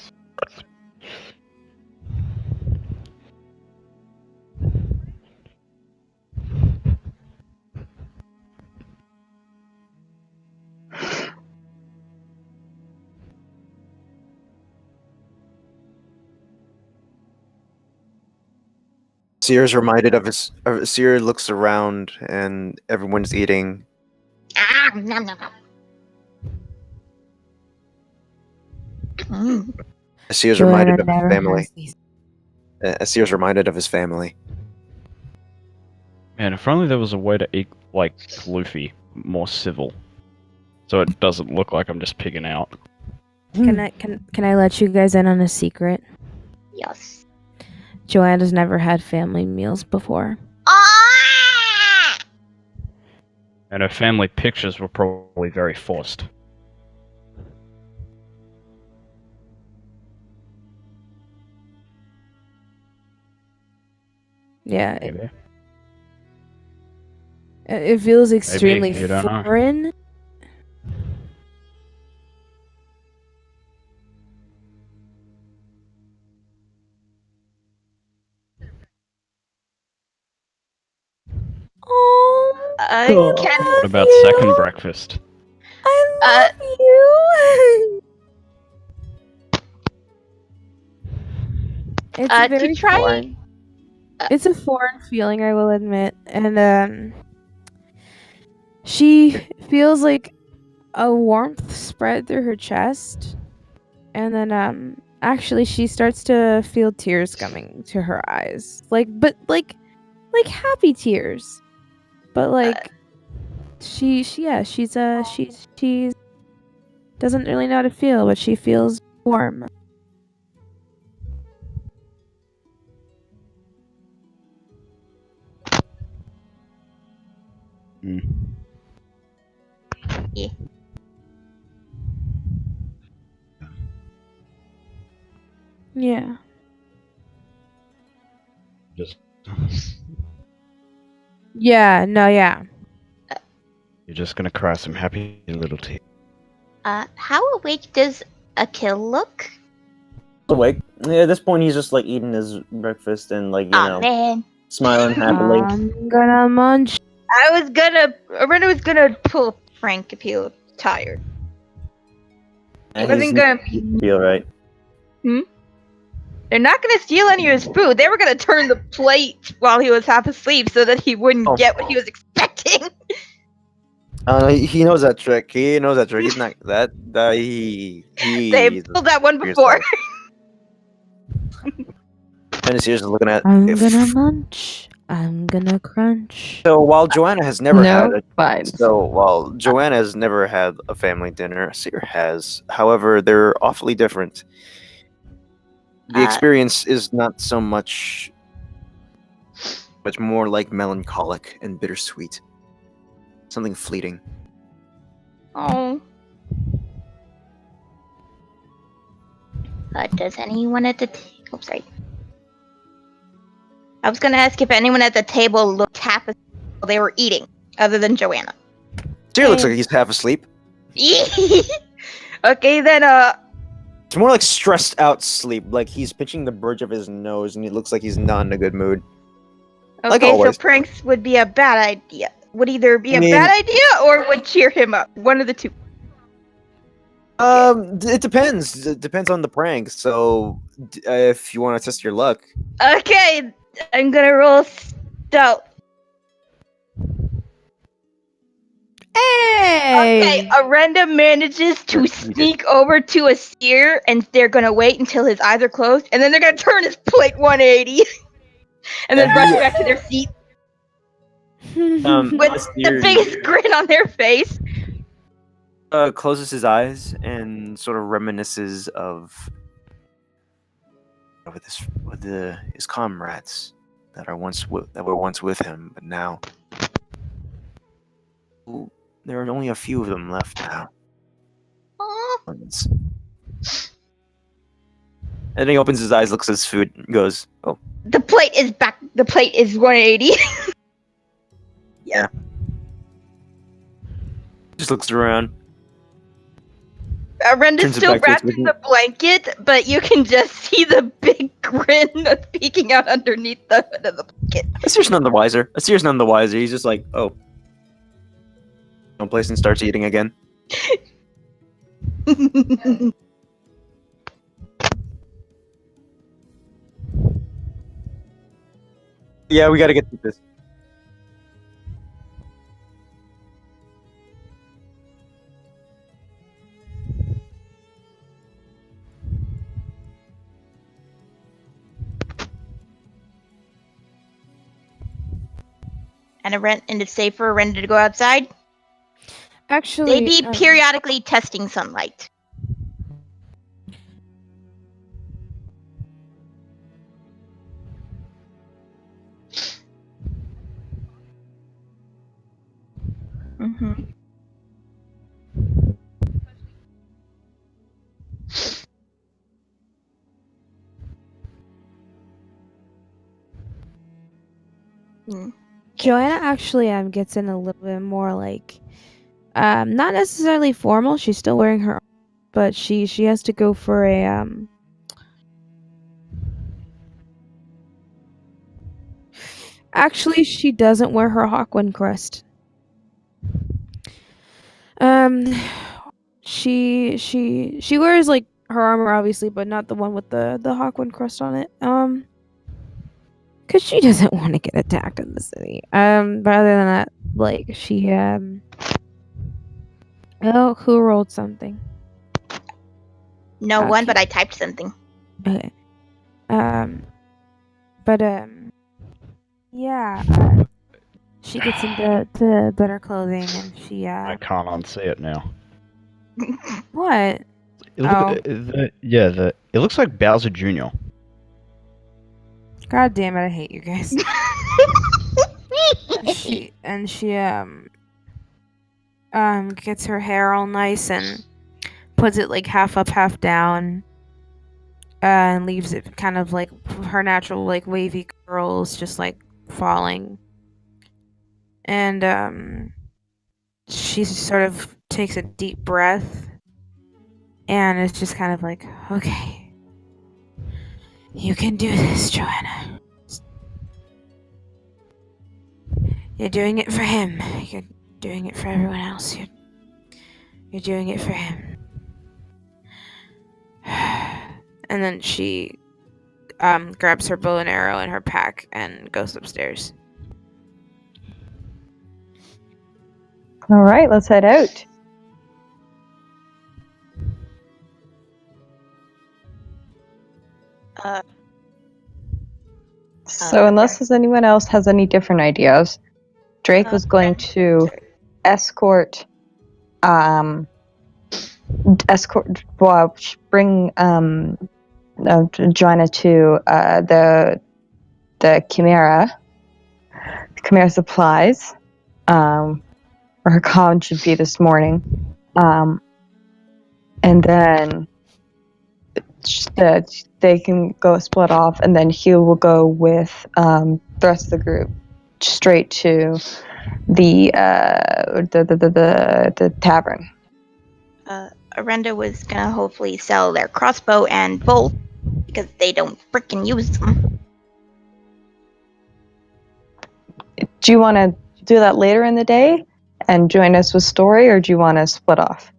S7: Seer's reminded of his. Seer looks around and everyone's eating.
S4: Nom, nom, nom.
S7: Seer's reminded of his family. Seer's reminded of his family.
S6: Man, if only there was a way to eat like Luffy, more civil, so it doesn't look like I'm just pigging out.
S5: Can I let you guys in on a secret?
S4: Yes.
S5: Joanna's never had family meals before.
S4: Ah!
S6: And her family pictures were probably very forced.
S5: Yeah,
S6: Maybe.
S5: it feels extremely
S6: you don't know.
S5: foreign. Oh,
S4: Can
S6: What about second breakfast?
S5: I love you. It's very
S4: to try.
S5: foreign. It's a foreign feeling, I will admit, and she feels like a warmth spread through her chest, and then actually she starts to feel tears coming to her eyes, like happy tears, but like she's doesn't really know how to feel, but she feels warm.
S4: Yeah.
S5: Yeah.
S6: Just
S5: Yeah, no, yeah.
S6: you're just gonna cry some happy little tears.
S4: How awake does Akil look?
S3: Awake. Yeah, at this point, he's just like eating his breakfast and like
S4: Man.
S3: smiling happily.
S5: I'm gonna munch.
S4: Orenda was gonna pull a prank if he looked tired.
S3: And
S4: wasn't
S3: he's
S4: gonna-
S3: feel right.
S4: They're not gonna steal any of his food. They were gonna turn the plate while he was half asleep so that he wouldn't get what he was expecting.
S7: He knows that trick. He knows that trick. He's not that.
S4: They pulled that one before.
S7: And Seer's looking at.
S5: I'm gonna munch. I'm gonna crunch.
S7: So while Johanna has never
S2: fine.
S7: while Johanna has never had a family dinner, Seer has. However, they're awfully different. The experience is not so much more like melancholic and bittersweet. Something fleeting.
S4: Oh. Does anyone at the table? Sorry. I was gonna ask if anyone at the table looked half asleep while they were eating, other than Johanna.
S7: Seer looks like he's half asleep.
S4: Okay, then,
S7: It's more like stressed out sleep. Like he's pinching the bridge of his nose and it looks like he's not in a good mood. Like
S4: okay, so
S7: always.
S4: pranks would be a bad idea. Would either be a bad idea or would cheer him up. One of the two.
S7: It depends. It depends on the prank. So, if you want to test your luck.
S4: Okay, I'm gonna roll stealth.
S5: Hey!
S4: Okay, Orenda manages to sneak over to Aseir, and they're gonna wait until his eyes are closed, and then they're gonna turn his plate 180, and then rush back to their seat with the biggest grin on their face.
S7: Closes his eyes and sort of reminisces of his comrades that were once with him, but now there are only a few of them left now. And then he opens his eyes, looks at his food, and goes, "Oh,
S4: The plate is back. The plate is 180.
S7: yeah." Just looks around.
S4: Orenda's
S7: Turns it
S4: still
S7: back to its
S4: wrapped in the blanket, but you can just see the big grin that's peeking out underneath the hood of the blanket.
S7: Aseir's none the wiser. He's just like, "Oh." No place and starts eating again. Yeah, we gotta get through this.
S4: And it's safe for Orenda to go outside.
S5: Actually,
S4: They'd be periodically testing sunlight. Mm-hmm.
S5: Johanna actually gets in a little bit more like not necessarily formal. She's still wearing her, but she has to go for a Actually, she doesn't wear her Hawkwin crest. She wears like her armor obviously, but not the one with the Hawkwin crest on it. Cause she doesn't want to get attacked in the city. But other than that, like she oh, who rolled something?
S4: No one,
S5: Okay.
S4: but I typed something.
S5: Okay. Yeah. She gets into better clothing, and she
S6: I can't unsee it now.
S5: What?
S6: It looks like Bowser Jr.
S5: God damn it! I hate you guys. she gets her hair all nice and puts it like half up, half down, and leaves it kind of like her natural like wavy curls just like falling. And she sort of takes a deep breath and it's just kind of like, okay, you can do this, Johanna. You're doing it for him. You're doing it for everyone else. You're doing it for him. And then she grabs her bow and arrow and her pack and goes upstairs.
S2: All right, let's head out. So unless anyone else has any different ideas, Drake was going to bring Johanna to the Chimera supplies, where her con should be this morning, and then they can go split off, and then he will go with the rest of the group straight to the tavern.
S4: Orenda was gonna hopefully sell their crossbow and bolt because they don't frickin' use them.
S2: Do you want to do that later in the day and join us with Story, or do you want to split off?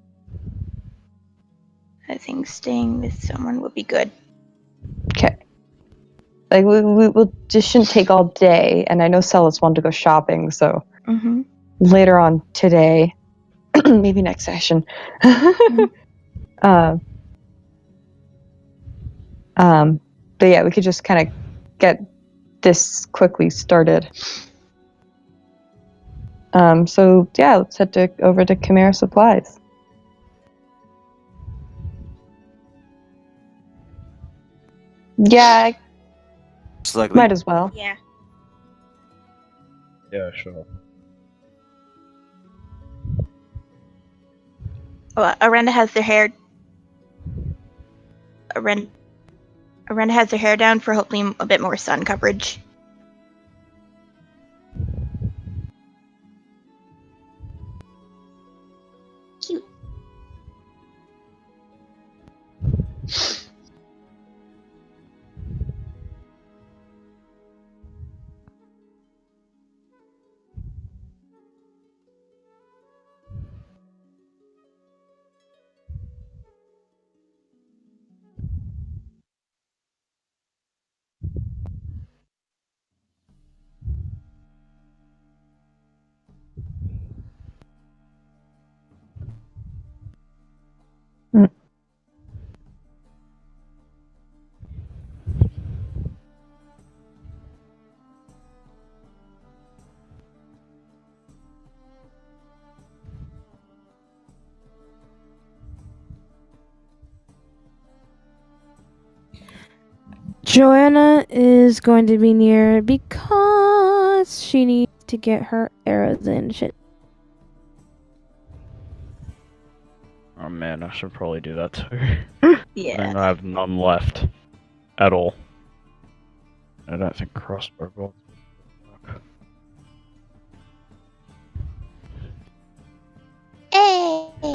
S4: I think staying with someone would be good.
S2: Okay. Like we just shouldn't take all day, and I know Celis wanted to go shopping, so later on today, maybe next session. But yeah, we could just kind of get this quickly started. So yeah, let's head over to Chimera Supplies. Yeah,
S7: Slightly.
S2: might as well.
S4: Yeah.
S6: Yeah, sure.
S4: Well, Orenda has their hair. Orenda has her hair down for hopefully a bit more sun coverage. Cute.
S5: Johanna is going to be near because she needs to get her arrows in. Shit.
S6: Oh man, I should probably do that too. I think I have none left. At all. I don't think crossbow bolts would work.
S4: Hey.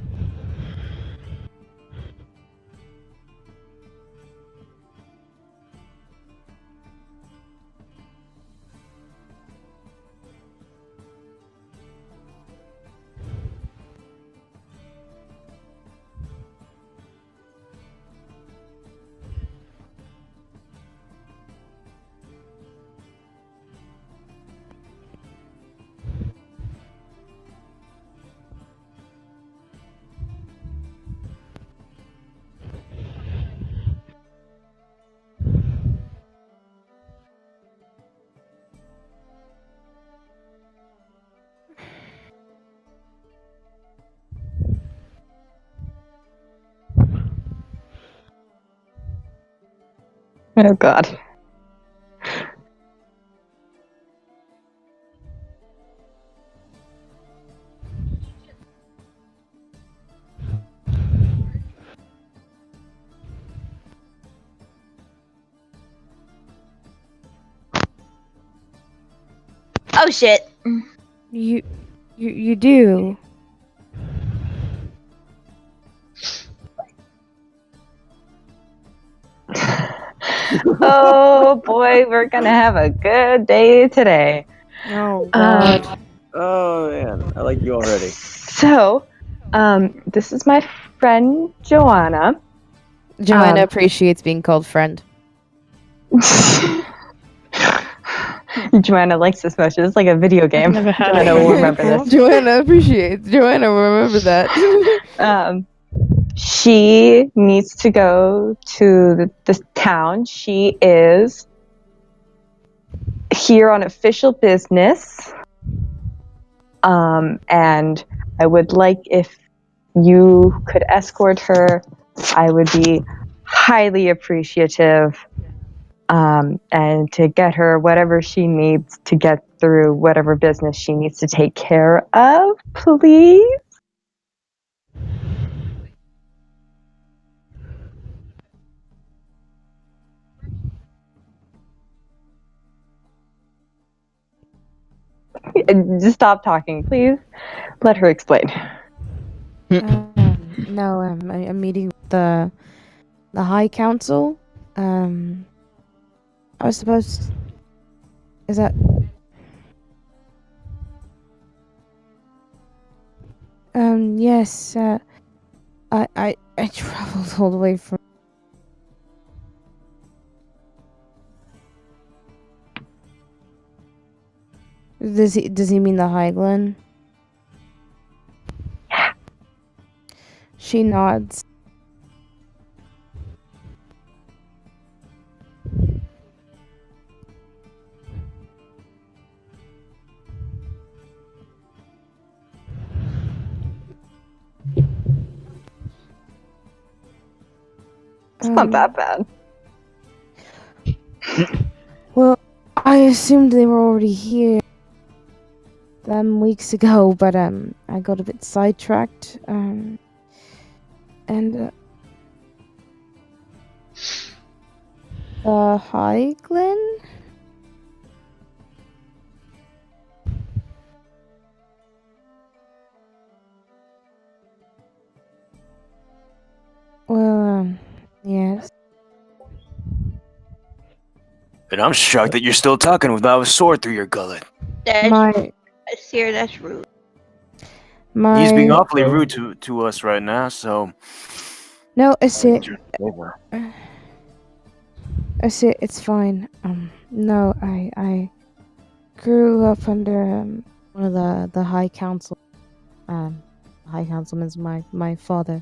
S2: Oh god.
S4: Oh shit.
S5: You do.
S2: Oh boy, we're gonna have a good day today.
S5: Oh god.
S3: Oh man, I like you already.
S2: So, this is my friend Johanna.
S5: Johanna appreciates being called friend.
S2: Johanna likes this much. It's like a video game.
S1: Never had
S2: Johanna will remember this.
S5: Johanna appreciates. Johanna will remember that.
S2: She needs to go to this town. She is here on official business. And I would like if you could escort her. I would be highly appreciative. And to get her whatever she needs to get through whatever business she needs to take care of, please. Just stop talking, please. Let her explain.
S5: No, I'm meeting with the High Council. I was supposed. Is that? Yes. I traveled all the way from. Does he mean the Highland? She nods.
S2: It's not that bad.
S5: Well, I assumed they were already here weeks ago, but I got a bit sidetracked. And hi, Glenn. Well, yes.
S7: And I'm shocked that you're still talking without a sword through your gullet.
S4: That's
S5: My
S4: Aseir, that's rude.
S7: He's being
S5: my
S7: awfully rude to us right now, so...
S5: no, Aseir,
S7: Over.
S5: Aseir, it's fine. No, I grew up under one of the High Council. High Councilman's my father.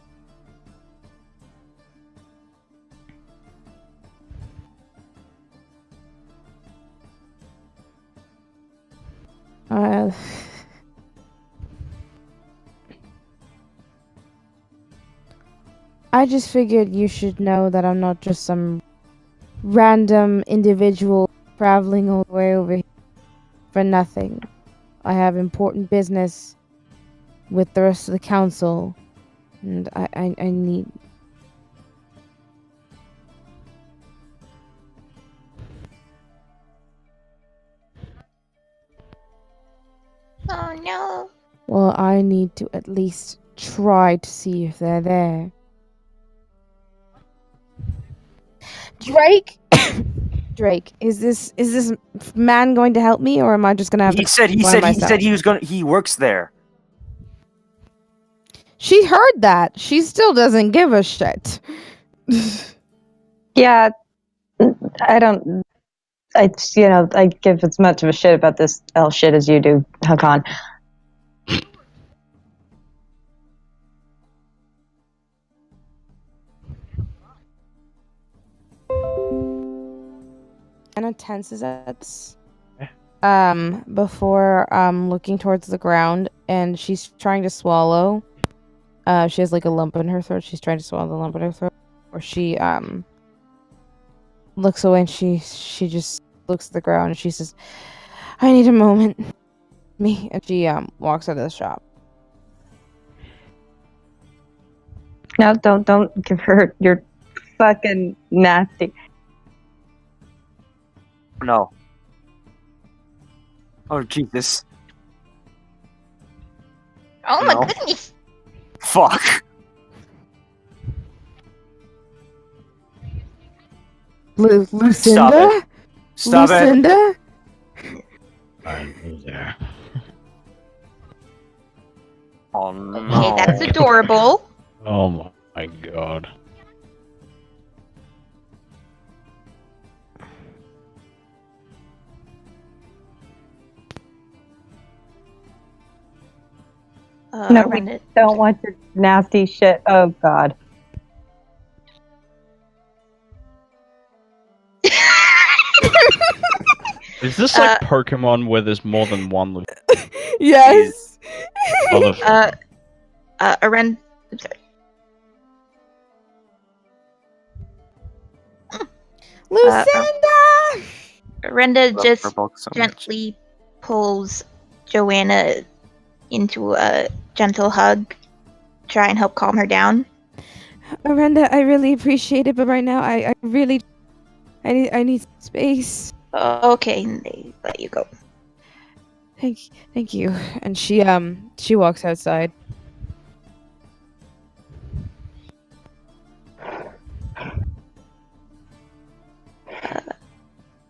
S5: I just figured you should know that I'm not just some random individual traveling all the way over here for nothing. I have important business with the rest of the council, and I need...
S4: Oh no.
S5: Well, I need to at least try to see if they're there. Drake? Drake, is this man going to help me, or am I just gonna have
S7: He
S5: to
S7: said he was gonna. He works there.
S5: She heard that. She still doesn't give a shit.
S2: Yeah, I don't. I give as much of a shit about this elf shit as you do, Hakan.
S5: Anna tenses us before looking towards the ground, and she's trying to swallow. She has like a lump in her throat. She's trying to swallow the lump in her throat, or she looks away and she just looks at the ground and she says, "I need a moment." And she walks out of the shop.
S2: No, don't give her. You're fucking nasty.
S7: No. Oh Jesus.
S4: Oh my
S7: No.
S4: goodness.
S7: Fuck.
S5: Lucinda?
S7: Stop it.
S5: Lucinda?
S6: I'm there.
S7: Oh no.
S4: Okay, that's adorable.
S6: Oh my god.
S2: No, we
S4: Orenda.
S2: don't want your nasty shit. Oh God.
S6: Is this like Pokemon where there's more than one
S5: Yes.
S6: Orenda?
S4: I'm sorry.
S5: Lucinda!
S4: Orenda
S7: Love
S4: just
S7: her bulk so much.
S4: gently pulls Johanna into a gentle hug, try and help calm her down.
S5: Orenda, I really appreciate it, but right now I really need space.
S4: Okay, and they let you go.
S5: Thank you. And she walks outside.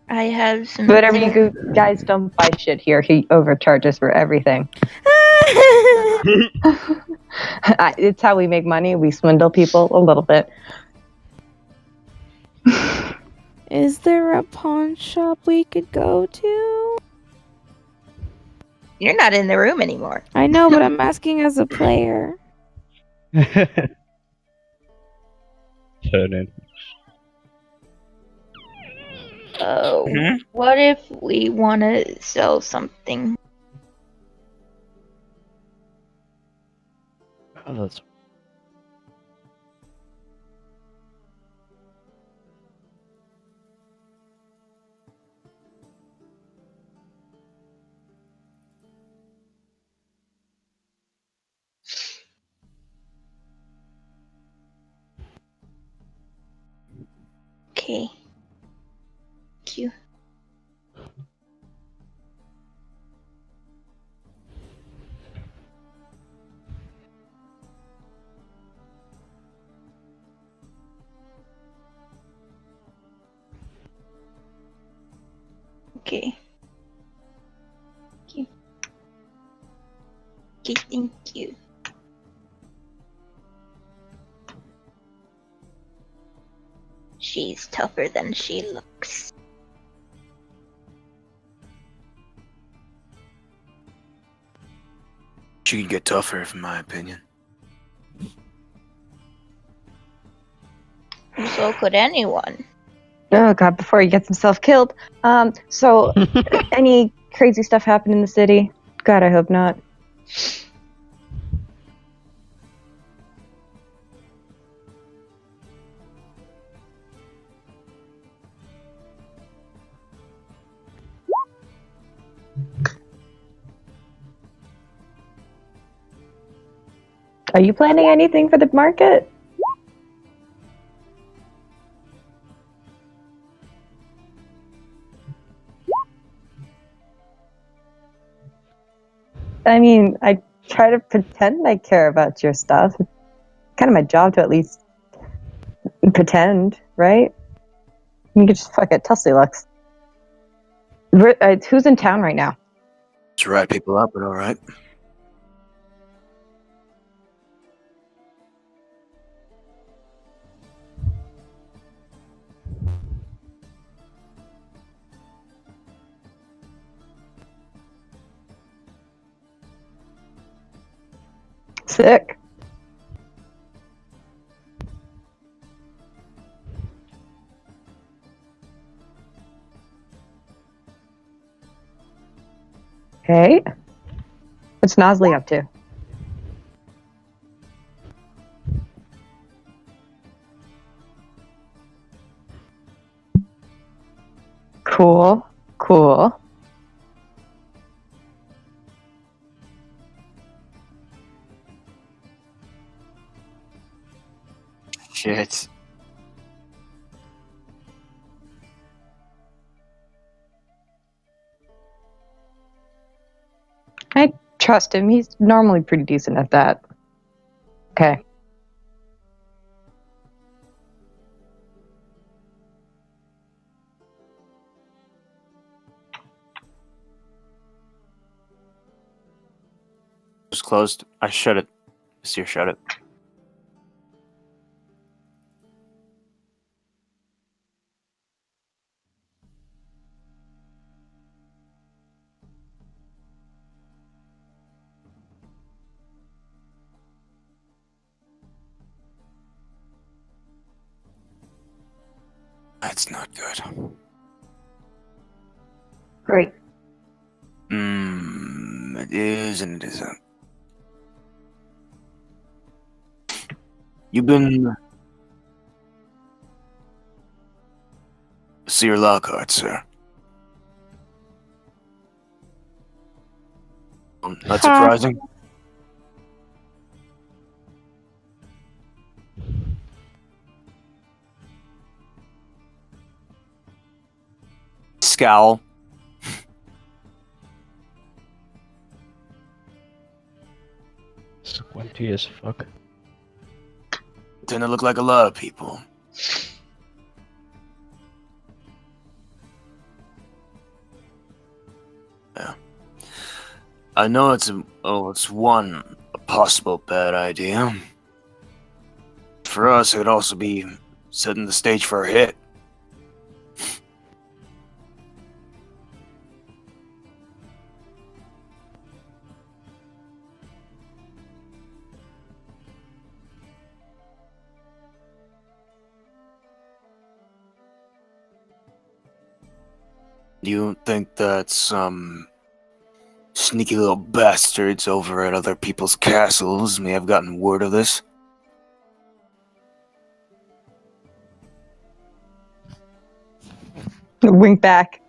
S4: I have some.
S2: Whatever you guys don't buy shit here. He overcharges for everything. It's how we make money. We swindle people a little bit.
S5: Is there a pawn shop we could go to?
S4: You're not in the room anymore.
S5: I know, but I'm asking as a player.
S6: turn in.
S4: Oh,
S3: Mhm.
S4: what if we want to sell something?
S6: Oh, that's
S4: Okay. Thank you. Okay. Thank you. Okay, thank you. She's tougher than she looks.
S7: She could get tougher, in my opinion.
S4: So could anyone.
S2: Oh god, before he gets himself killed. So any crazy stuff happen in the city? God, I hope not. Are you planning anything for the market? I mean, I try to pretend I care about your stuff. It's kind of my job to at least pretend, right? You can just fuck it, Tussly Lux. Who's in town right now?
S7: To write people up, but all right.
S2: Sick. Hey, what's Nosley up to? Cool, cool.
S7: Shit.
S2: I trust him. He's normally pretty decent at that. Okay.
S7: It's closed. I shut it. Aseir shut it. That's not good.
S2: Great.
S7: It is and it isn't. You've been Aseir Lockhart, sir. Not surprising. Scowl.
S6: squinty as fuck.
S7: Tend to look like a lot of people. Yeah. I know it's one possible bad idea. For us, it would also be setting the stage for a hit. You think that some sneaky little bastards over at other people's castles may have gotten word of this?
S2: Wink back.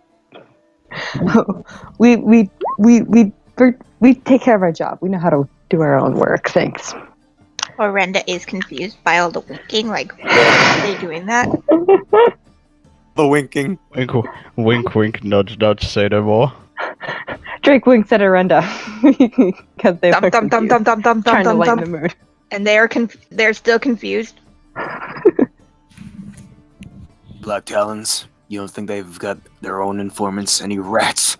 S2: we take care of our job. We know how to do our own work. Thanks.
S4: Orenda is confused by all the winking. Like, why are they doing that?
S3: The winking.
S6: Wink, wink, wink, nudge, nudge, say no more.
S2: Drake winks at Orenda because they
S4: Dum
S2: were
S4: dum dum dum dum dum
S2: trying
S4: dum
S2: to lighten
S4: dum.
S2: the mood.
S4: And they're still confused.
S7: Black Talons, you don't think they've got their own informants? Any rats?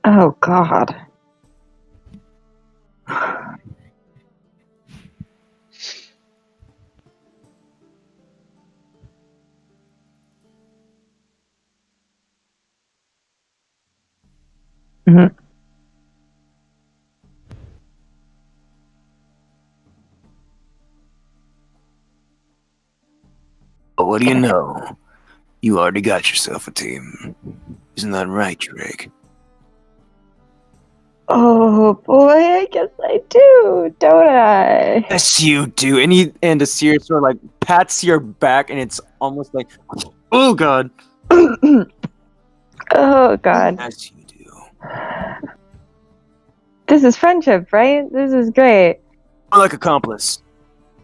S2: Oh God. Mm-hmm.
S7: But what do you know? You already got yourself a team. Isn't that right, Drake?
S2: Oh boy, I guess I do, don't I?
S3: Yes, you do. And Aseir sort of like pats your back, and it's almost like, oh God.
S2: Oh God.
S7: Yes, you do.
S2: This is friendship, right? This is great.
S7: More like accomplice.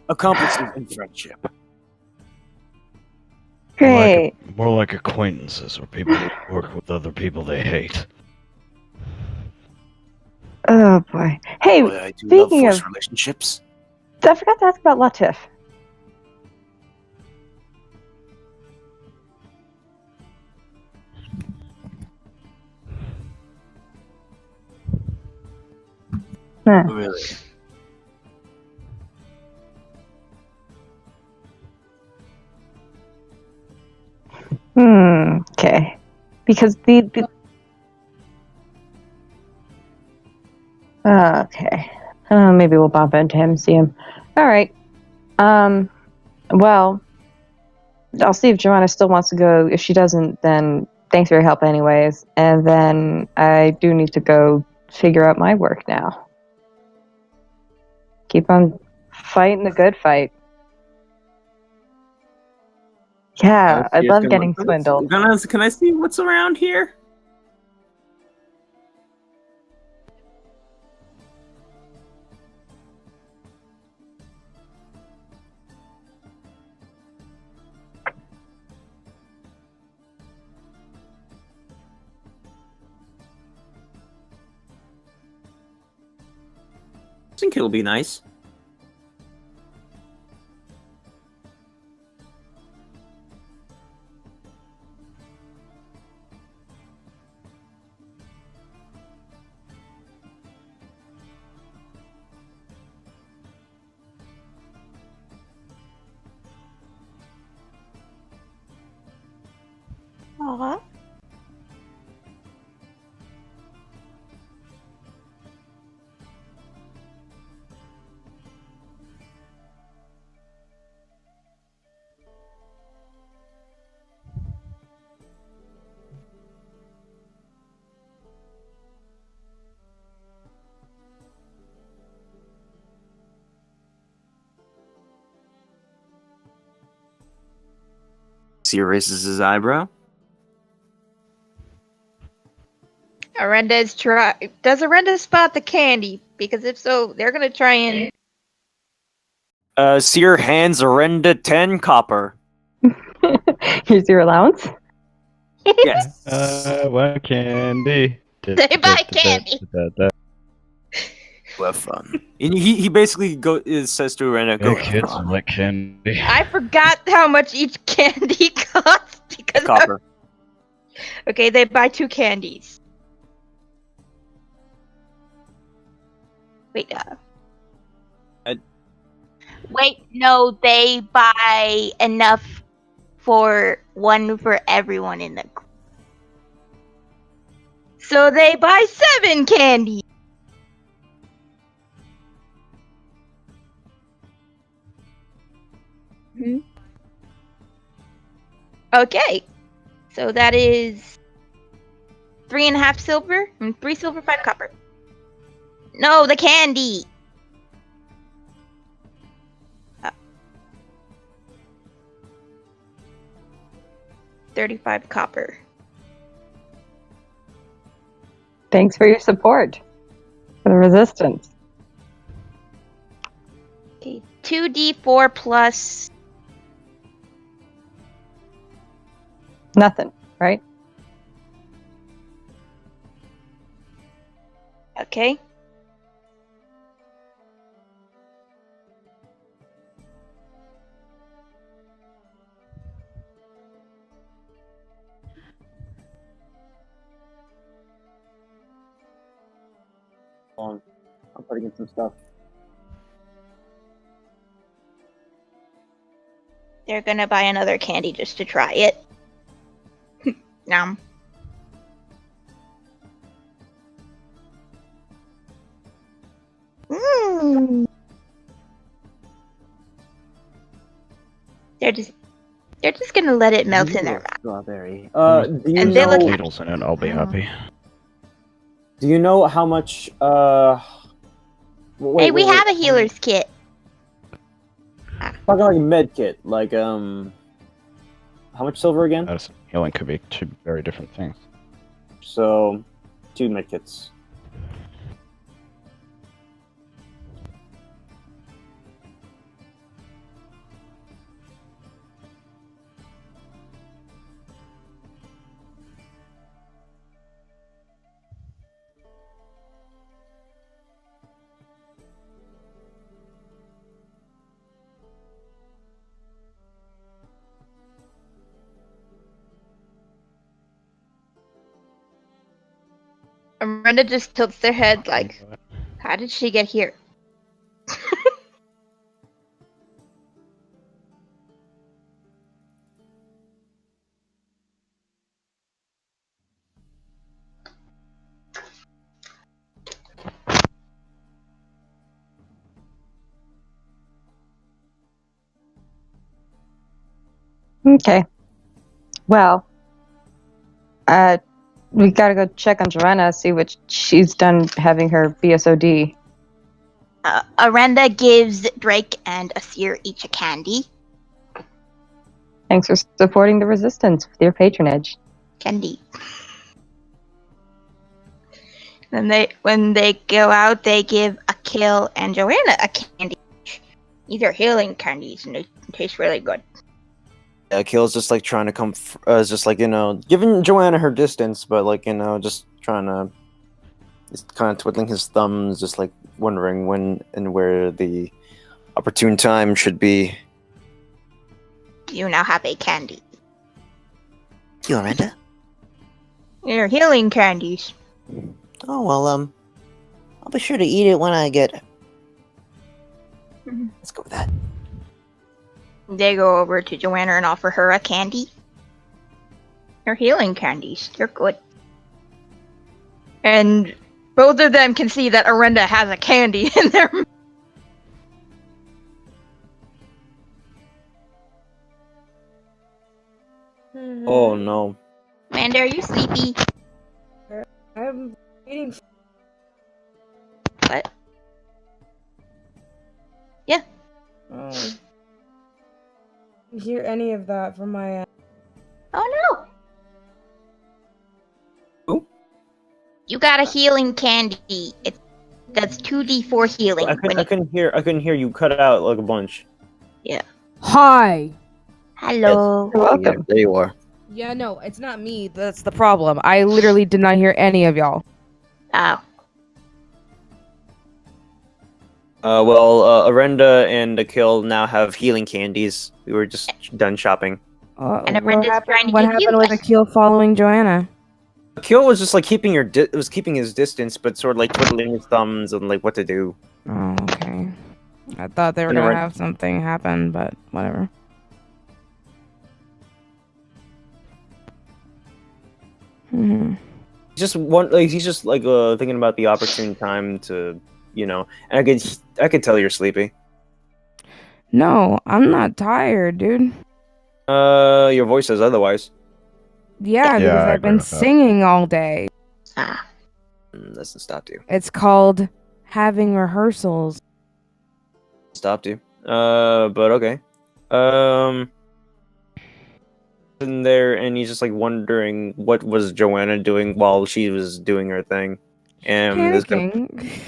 S7: Accomplices in friendship.
S2: Great.
S6: More like acquaintances, or people who work with other people they hate.
S2: Oh boy. Hey,
S7: Boy, I do love
S2: speaking
S7: forced
S2: of,
S7: relationships.
S2: I forgot to ask about Latif. Huh.
S7: Really?
S2: Okay. Because the okay. Maybe we'll bump into him, see him. All right. Well, I'll see if Johanna still wants to go. If she doesn't, then thanks for your help anyways. And then I do need to go figure out my work now. Keep on fighting the good fight. Yeah, I love getting swindled.
S3: Can I see what's around here? I think it'll be nice.
S4: Aww.
S3: He raises his eyebrow.
S4: Does Orenda spot the candy? Because if so, they're gonna try and.
S3: Seer hands Orenda 10 copper.
S2: Here's your allowance.
S3: Yes.
S6: What candy?
S4: They buy candy.
S7: Have fun.
S3: And he basically says to Orenda, "Go
S6: Hey kids,
S3: on."
S6: lick candy.
S4: I forgot how much each candy costs because
S3: Copper.
S4: Okay, they buy 2 candies. Wait,
S10: Wait, no, they buy enough for one for everyone in the group.
S4: so they buy 7 candies. Okay, so that is 3.5 silver and 3 silver, 5 copper. No, the candy. 35 copper.
S2: Thanks for your support for the resistance.
S4: Okay, 2d4 plus.
S2: Nothing, right?
S4: Okay.
S3: I'm putting in some stuff.
S4: They're gonna buy another candy just to try it. Nom. Mm. They're just gonna let it melt in their mouth.
S3: Strawberry. Do you
S4: And they
S3: know?
S4: look
S6: Needles in it, I'll be happy.
S3: Do you know how much?
S4: Hey, we have a healer's kit.
S3: Talking like a med kit, like how much silver again?
S6: Medicine and healing could be 2 very different things.
S3: So, 2 med kits.
S4: Orenda just tilts their head like, how did she get here?
S2: Okay. Well, we gotta go check on Johanna, see what she's done having her BSOD.
S10: Orenda gives Drake and Aseir each a candy.
S2: Thanks for supporting the resistance with your patronage.
S10: Candy.
S4: Then when they go out, they give Akil and Johanna a candy. These are healing candies, and they taste really good.
S3: Akil's just like trying to come, just like giving Johanna her distance, but like just trying to, just kind of twiddling his thumbs, just like wondering when and where the opportune time should be.
S10: You now have a candy.
S9: You, Orenda?
S4: They're healing candies.
S9: Oh, well, I'll be sure to eat it when I get... Let's go with that.
S4: They go over to Johanna and offer her a candy. They're healing candies. They're good. And both of them can see that Orenda has a candy in their mouth.
S3: Oh no.
S10: Amanda, are you sleepy?
S1: I'm waiting.
S4: What? Yeah.
S1: Didn't hear any of that from my end.
S10: Oh no!
S3: Who?
S10: You got a healing candy. That's 2d4 healing.
S3: I couldn't hear you cut out like a bunch.
S5: Hi.
S10: Hello.
S2: You're welcome.
S3: There you are.
S5: Yeah, no, it's not me. That's the problem. I literally did not hear any of y'all.
S10: Oh.
S3: Orenda and Akil now have healing candies. We were just done shopping.
S10: And
S1: What
S10: Orenda's trying to
S1: what
S10: get
S1: happened
S10: healed.
S1: with Akil following Johanna?
S3: Akil was just like keeping his distance, but sort of like twiddling his thumbs and like what to do.
S1: Oh, okay. I thought they were
S3: And
S1: gonna
S3: Oren-
S1: have something happen, but whatever. Hmm.
S3: He's just thinking about the opportune time to, and I could tell you're sleepy.
S1: No, I'm not tired, dude.
S3: Your voice says otherwise.
S1: Yeah,
S6: Yeah,
S1: because
S6: I
S1: I've
S6: agree
S1: been
S6: with that.
S1: singing all day.
S10: Ah.
S3: Doesn't stop you.
S1: It's called having rehearsals.
S3: Stopped you. But okay. In there, and he's just like wondering what was Johanna doing while she was doing her thing. And there's gonna
S1: Panicking.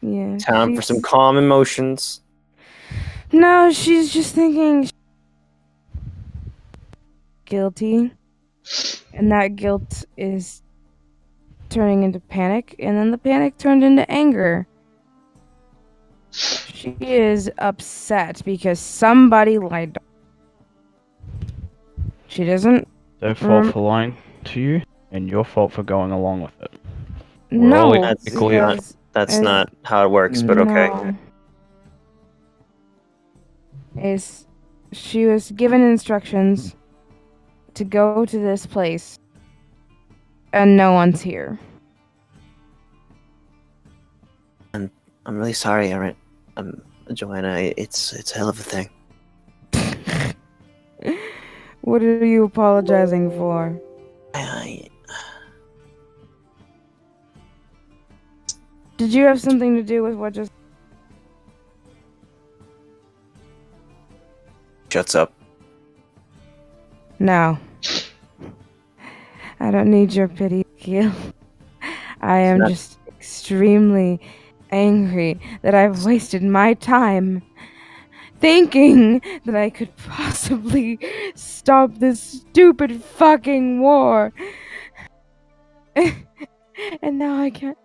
S1: Yeah.
S3: time for some
S1: she's-
S3: calm emotions.
S1: No, she's just thinking guilty. And that guilt is turning into panic, and then the panic turned into anger. She is upset because somebody lied to her. She doesn't.
S6: Their fault for lying to you, and your fault for going along with it. We're
S1: No,
S6: all
S3: That's
S6: equally not.
S1: because
S3: That's
S1: Is-
S3: not how it works, but okay.
S1: no. She was given instructions to go to this place, and no one's here.
S9: I'm really sorry, Johanna. It's a hell of a thing.
S1: What are you apologizing for? Did you have something to do with what just...
S3: Shuts up.
S1: No. I don't need your pity, Akil. I am
S3: Not-
S1: just extremely angry that I've wasted my time thinking that I could possibly stop this stupid fucking war. And now I can't.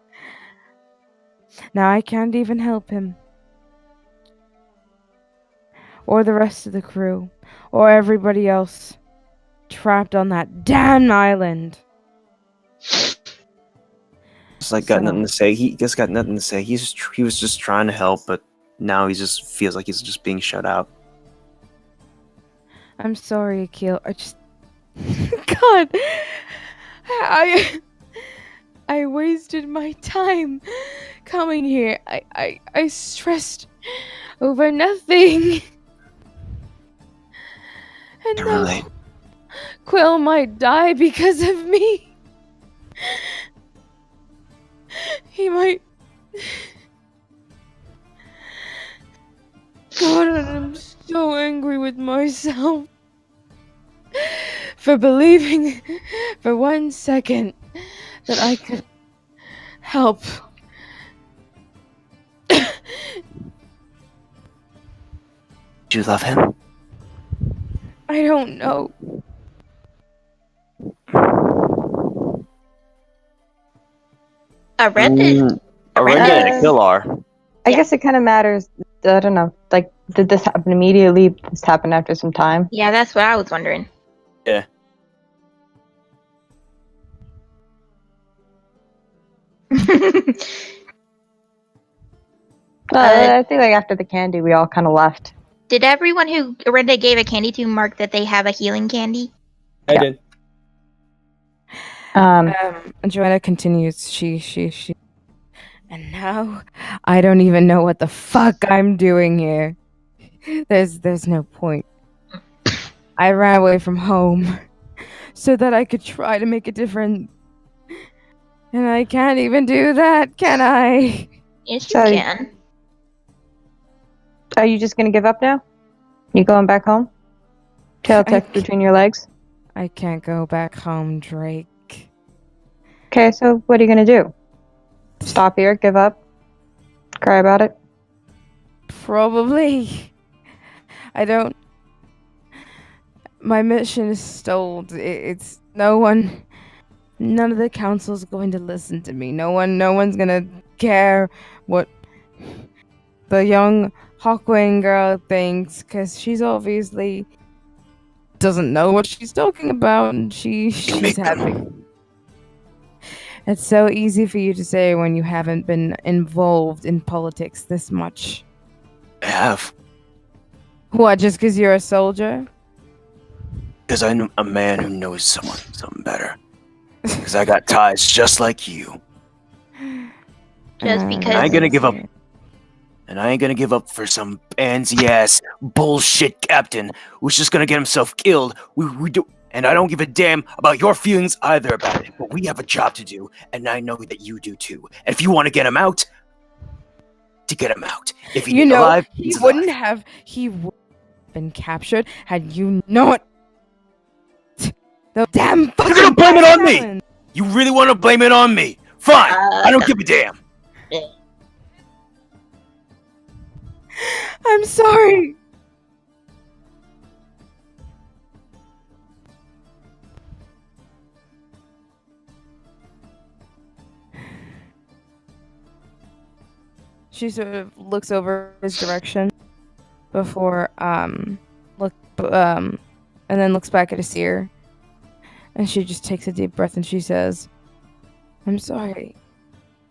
S1: Now I can't even help him. Or the rest of the crew. Or everybody else trapped on that damn island.
S3: Just like got
S1: So-
S3: nothing to say. He just got nothing to say. He was just trying to help, but now he just feels like he's just being shut out.
S1: I'm sorry, Akil. I just... God! I wasted my time coming here. I stressed over nothing. And
S3: Can
S1: now
S3: relate.
S1: Quill might die because of me. He might... God, I'm so angry with myself for believing for 1 second that I could help.
S9: Do you love him?
S1: I don't know.
S10: Orenda.
S3: Orenda and Akil are.
S2: I
S10: Yeah.
S2: guess it kind of matters. I don't know. Like, did this happen immediately? Did this happen after some time?
S10: Yeah, that's what I was wondering.
S3: Yeah.
S2: I think like after the candy, we all kind of left.
S10: Did everyone who Orenda gave a candy to mark that they have a healing candy?
S3: I
S2: Yeah.
S3: did.
S1: Joanna continues. She. And now, I don't even know what the fuck I'm doing here. There's no point. I ran away from home so that I could try to make a difference. And I can't even do that, can I?
S10: Yes, you
S2: Sorry.
S10: can.
S2: Are you just gonna give up now? You going back home? Tail tucked between your legs?
S1: I can't go back home, Drake.
S2: Okay, so what are you gonna do? Stop here, give up, cry about it?
S1: Probably. I don't... My mission is stalled. It's no one none of the council's going to listen to me. No one's gonna care what the young Hawkwin girl thinks, because she's obviously doesn't know what she's talking about, and she's having. It's so easy for you to say when you haven't been involved in politics this much.
S7: I have.
S1: What, just because you're a soldier?
S7: Because I'm a man who knows something better. Because I got ties just like you.
S10: Just because
S7: I ain't gonna give up. And I ain't gonna give up for some pansy-ass bullshit captain who's just gonna get himself killed. We do, and I don't give a damn about your feelings either about it. But we have a job to do, and I know that you do too. And if you want to get him out, to get him out. If he's alive,
S1: he wouldn't have been captured had you not. The damn fucking.
S7: You're gonna blame it on me. You really want to blame it on me? Fine. I don't give a damn.
S1: I'm sorry. She sort of looks over his direction before and then looks back at Aseir, and she just takes a deep breath and she says, "I'm sorry."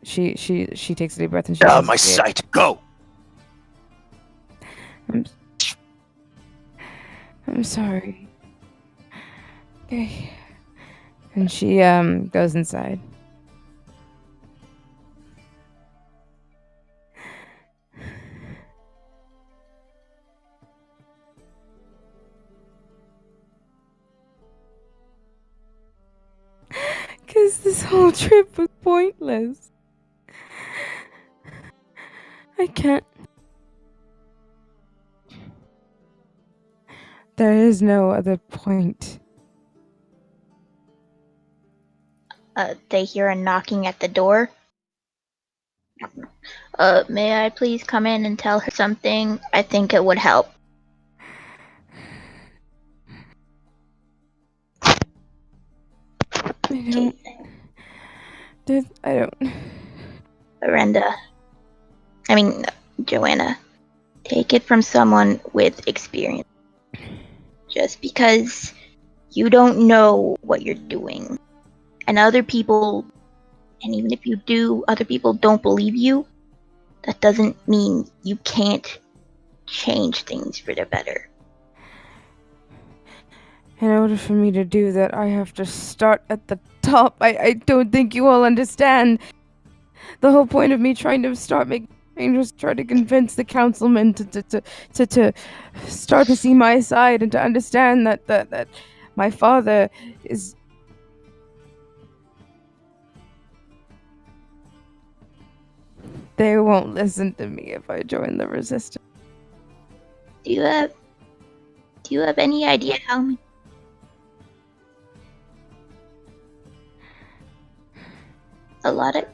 S1: She takes a deep breath and she
S7: Get out
S1: says,
S7: of my sight. Go.
S1: I'm sorry. Okay. And she goes inside. Cause this whole trip was pointless. I can't. There is no other point.
S10: They hear a knocking at the door. May I please come in and tell her something? I think it would help.
S1: I don't.
S10: Orenda. Johanna. Take it from someone with experience. Just because you don't know what you're doing, and other people, and even if you do, other people don't believe you, that doesn't mean you can't change things for the better.
S1: In order for me to do that, I have to start at the top. I don't think you all understand. The whole point of me trying to start making changes, try to convince the councilmen to start to see my side and to understand that my father is. They won't listen to me if I join the resistance.
S10: Do you have any idea how many? A lot of.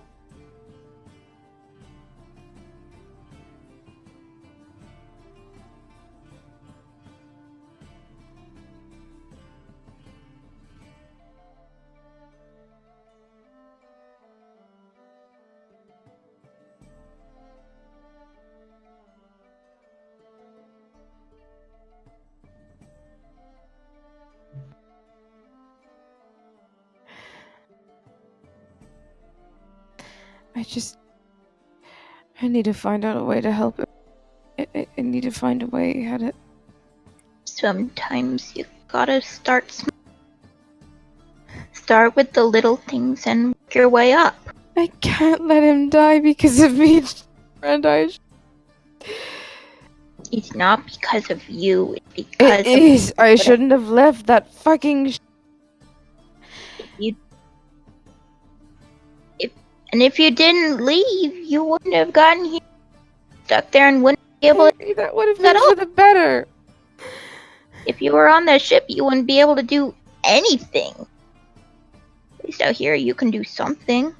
S1: I need to find out a way to help it. I need to find a way how to.
S10: Sometimes you gotta start small. Start with the little things and work your way up.
S1: I can't let him die because of me, friend.
S10: It's not because of you. It's because
S1: it is. I shouldn't have left that fucking.
S10: If you didn't leave, you wouldn't have gotten here. Stuck there and wouldn't be able to.
S1: That would have been for the better.
S10: If you were on the ship, you wouldn't be able to do anything. At least out here, you can do something.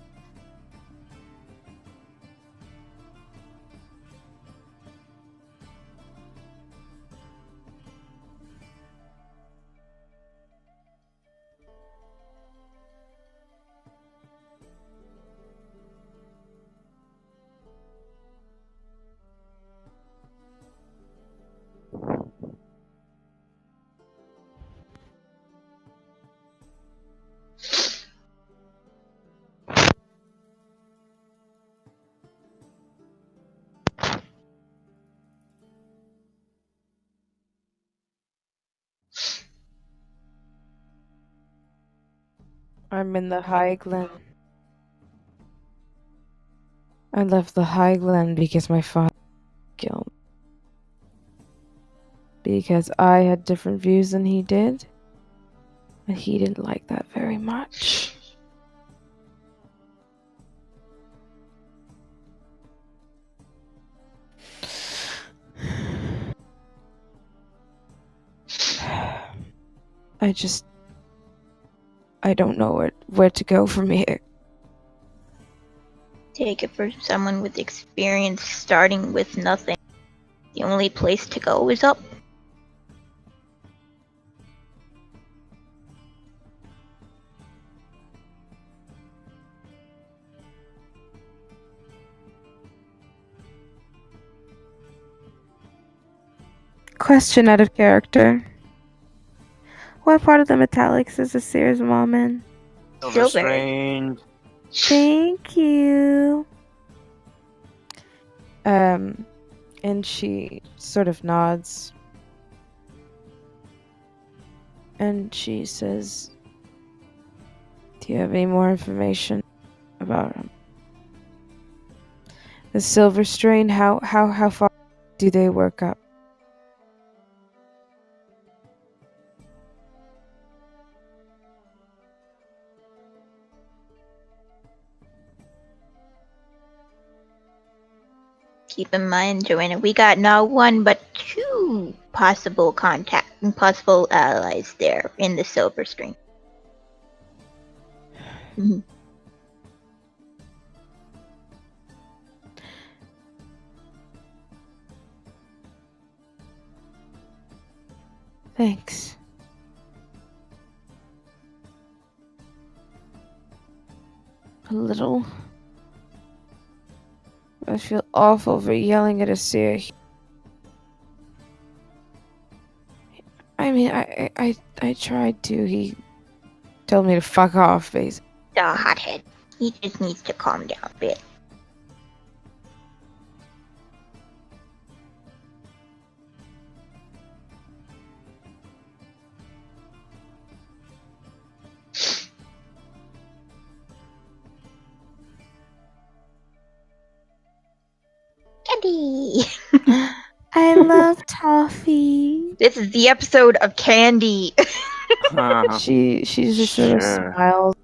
S1: I'm in the High Glen. I left the High Glen because my father killed me. Because I had different views than he did. And he didn't like that very much. I don't know where to go from here.
S10: Take it for someone with experience starting with nothing. The only place to go is up.
S1: Question out of character. What part of the metallics is Aseir's mom in?
S10: Silver.
S7: Strange.
S1: Thank you. And she sort of nods. And she says, do you have any more information about him? The Silver Strain, how far do they work up?
S10: Keep in mind, Joanna, we got not one but two possible allies there in the Silver String. Mhm.
S1: Thanks. A little. I feel awful for yelling at Aseir. I mean, I tried to. He told me to fuck off, basically.
S10: The hothead. He just needs to calm down a bit. Candy!
S1: I love toffee.
S4: This is the episode of Candy.
S1: She just sort of
S7: Sure.
S1: smiles.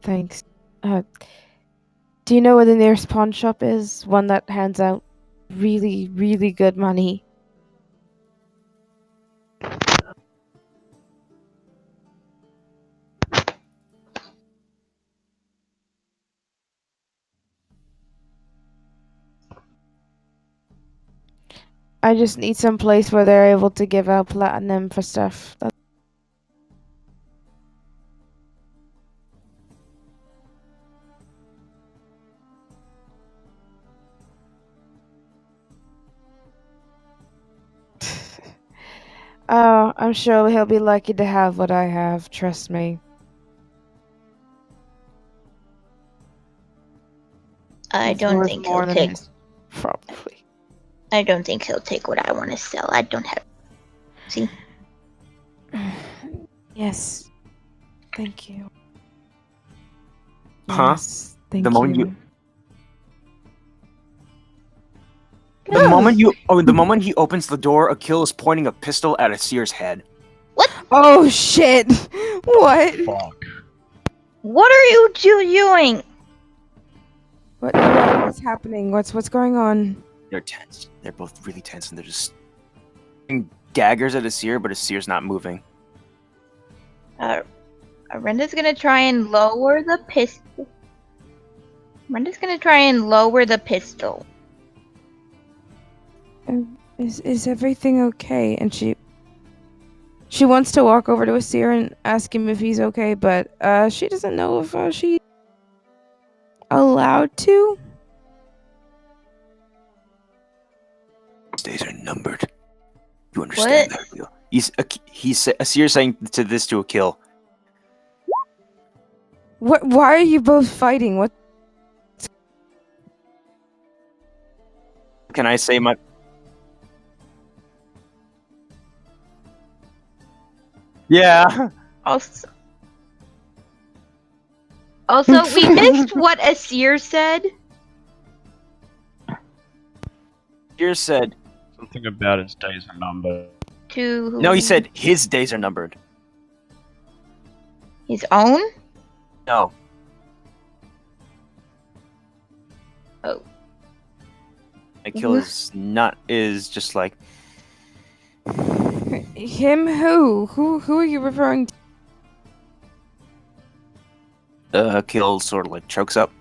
S1: Thanks. Do you know where the nearest pawn shop is? One that hands out really, really good money. I just need some place where they're able to give out platinum for stuff. Oh, I'm sure he'll be lucky to have what I have, trust me.
S10: I
S1: It's
S10: don't
S1: worth
S10: think
S1: more
S10: he'll
S1: than
S10: take.
S1: his- Probably.
S10: I don't think he'll take what I want to sell. I don't have. See?
S1: Yes. Thank you.
S3: Huh?
S1: Yes, thank
S3: The moment
S1: you.
S7: The moment he opens the door, Akil is pointing a pistol at Aseir's head.
S1: Oh shit! What?
S6: Fuck.
S4: What are you doing?
S1: What's happening? What's going on?
S7: They're tense. They're both really tense, and they're just shooting daggers at Aseir, but Aseir's not moving.
S4: Orenda's gonna try and lower the pistol.
S1: Is everything okay? And she wants to walk over to Aseir and ask him if he's okay, but she doesn't know if she's allowed to.
S7: His days are numbered. You understand that, Akil? Aseir saying to Akil.
S1: What? Why are you both fighting? What?
S7: Can I say my? Yeah.
S4: Also, Also, we missed what Aseir said.
S7: Aseir said
S6: Something about his days are numbered.
S4: To who?
S7: no. He said his days are numbered.
S4: His own?
S7: No.
S4: Oh.
S7: Akil is just like
S1: Him who? Who are you referring to?
S7: Akil sort of like chokes up.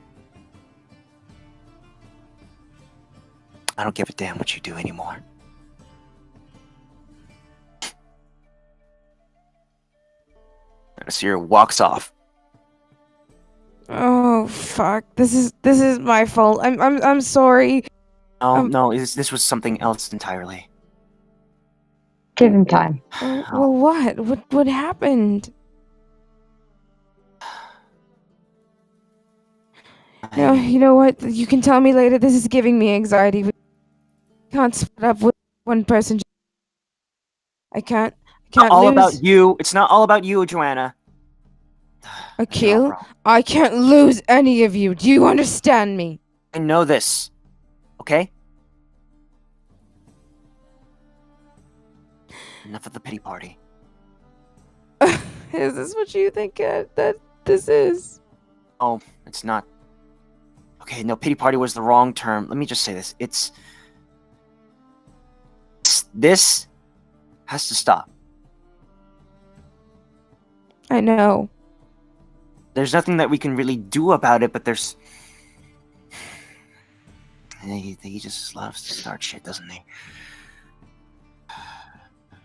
S7: I don't give a damn what you do anymore. Aseir walks off.
S1: Oh fuck! This is my fault. I'm sorry.
S7: No, this was something else entirely.
S2: Give him time.
S1: Well, what happened? No, you know what? You can tell me later. This is giving me anxiety. We can't split up with one person. I can't
S7: Not all
S1: lose.
S7: about you. It's not all about you, Johanna.
S1: Akil, I can't lose any of you. Do you understand me?
S7: I know this. Okay? Enough of the pity party.
S1: Is this what you think that this is?
S7: Oh, it's not. Okay, no, pity party was the wrong term. Let me just say this. This has to stop.
S1: I know.
S7: There's nothing that we can really do about it, but there's... He just loves to start shit, doesn't he?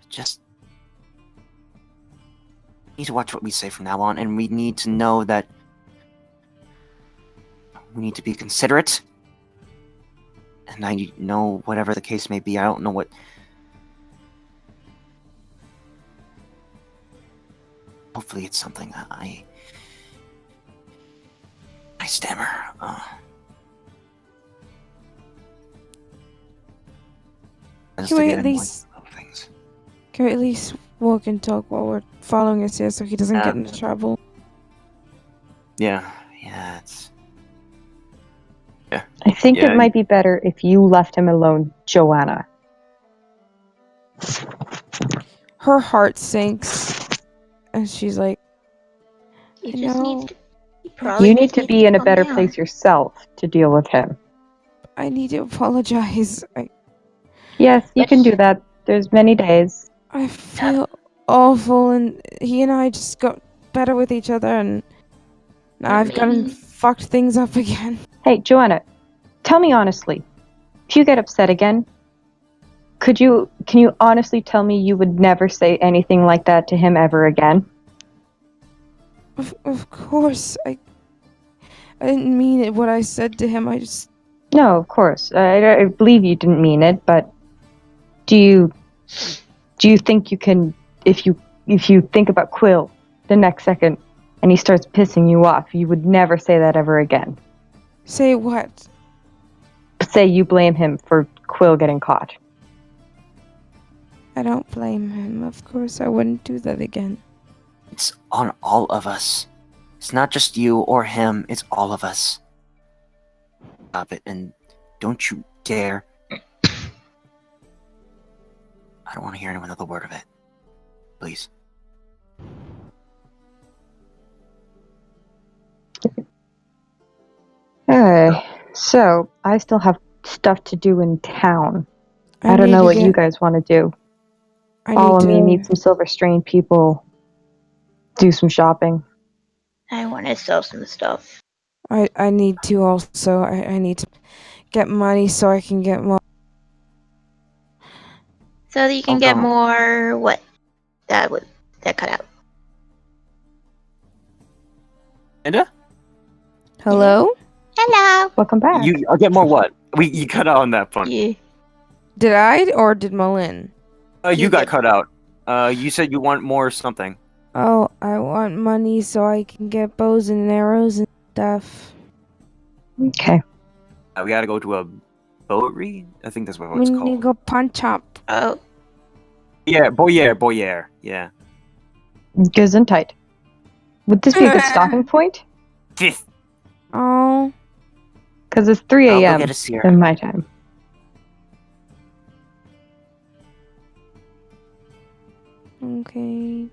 S7: Just... We need to watch what we say from now on, and we need to know that... We need to be considerate. And I know whatever the case may be, I don't know what... Hopefully it's something I stammer.
S1: Can we at least walk and talk while we're following us here so he doesn't get into trouble?
S7: Yeah, it's... Yeah.
S2: I think it might be better if you left him alone, Johanna.
S1: Her heart sinks. And she's like,
S10: He
S1: you
S10: just
S1: know,
S10: needs to. He probably
S2: You need
S10: just
S2: to
S10: needs
S2: be in a
S10: calm
S2: better
S10: down.
S2: place yourself to deal with him.
S1: I need to apologize.
S2: Yes, you can do that. There's many days.
S1: I feel awful, and he and I just got better with each other, and now I've gotten fucked things up again.
S2: Hey, Johanna, tell me honestly. If you get upset again, can you honestly tell me you would never say anything like that to him ever again?
S1: Of course, I didn't mean it. What I said to him, I just...
S2: No, of course. I believe you didn't mean it, but do you think you can, if you think about Quill the next second and he starts pissing you off, you would never say that ever again?
S1: Say what?
S2: Say you blame him for Quill getting caught.
S1: I don't blame him. Of course, I wouldn't do that again.
S7: It's on all of us. It's not just you or him, it's all of us. Stop it, and don't you dare... I don't want to hear another word of it. Please.
S2: So, I still have stuff to do in town. I don't know what you guys want to do. Follow me, meet some Silver Strain people, do some shopping.
S10: I want to sell some stuff.
S1: I need to also. I need to get money so I can get more.
S10: So that you can get more. What? That cut out.
S7: Amanda?
S1: Hello?
S10: Hello.
S2: Welcome back.
S7: I'll get more what? You cut out on that one.
S10: Yeah.
S1: Did I or did Malynn?
S7: You got cut out. You said you want more something.
S1: Oh, I want money so I can get bows and arrows and stuff.
S2: Okay.
S7: We gotta go to a boatery? I think that's what
S1: We
S7: it's
S1: need to
S7: called.
S1: go pawn shop.
S10: Oh.
S7: Yeah, Boyer, yeah.
S2: Gesundheit. Would this be a good stopping point?
S1: Oh.
S2: Because it's 3
S9: I'll go
S2: a.m.
S9: get Aseir.
S2: in my time.
S1: Okay.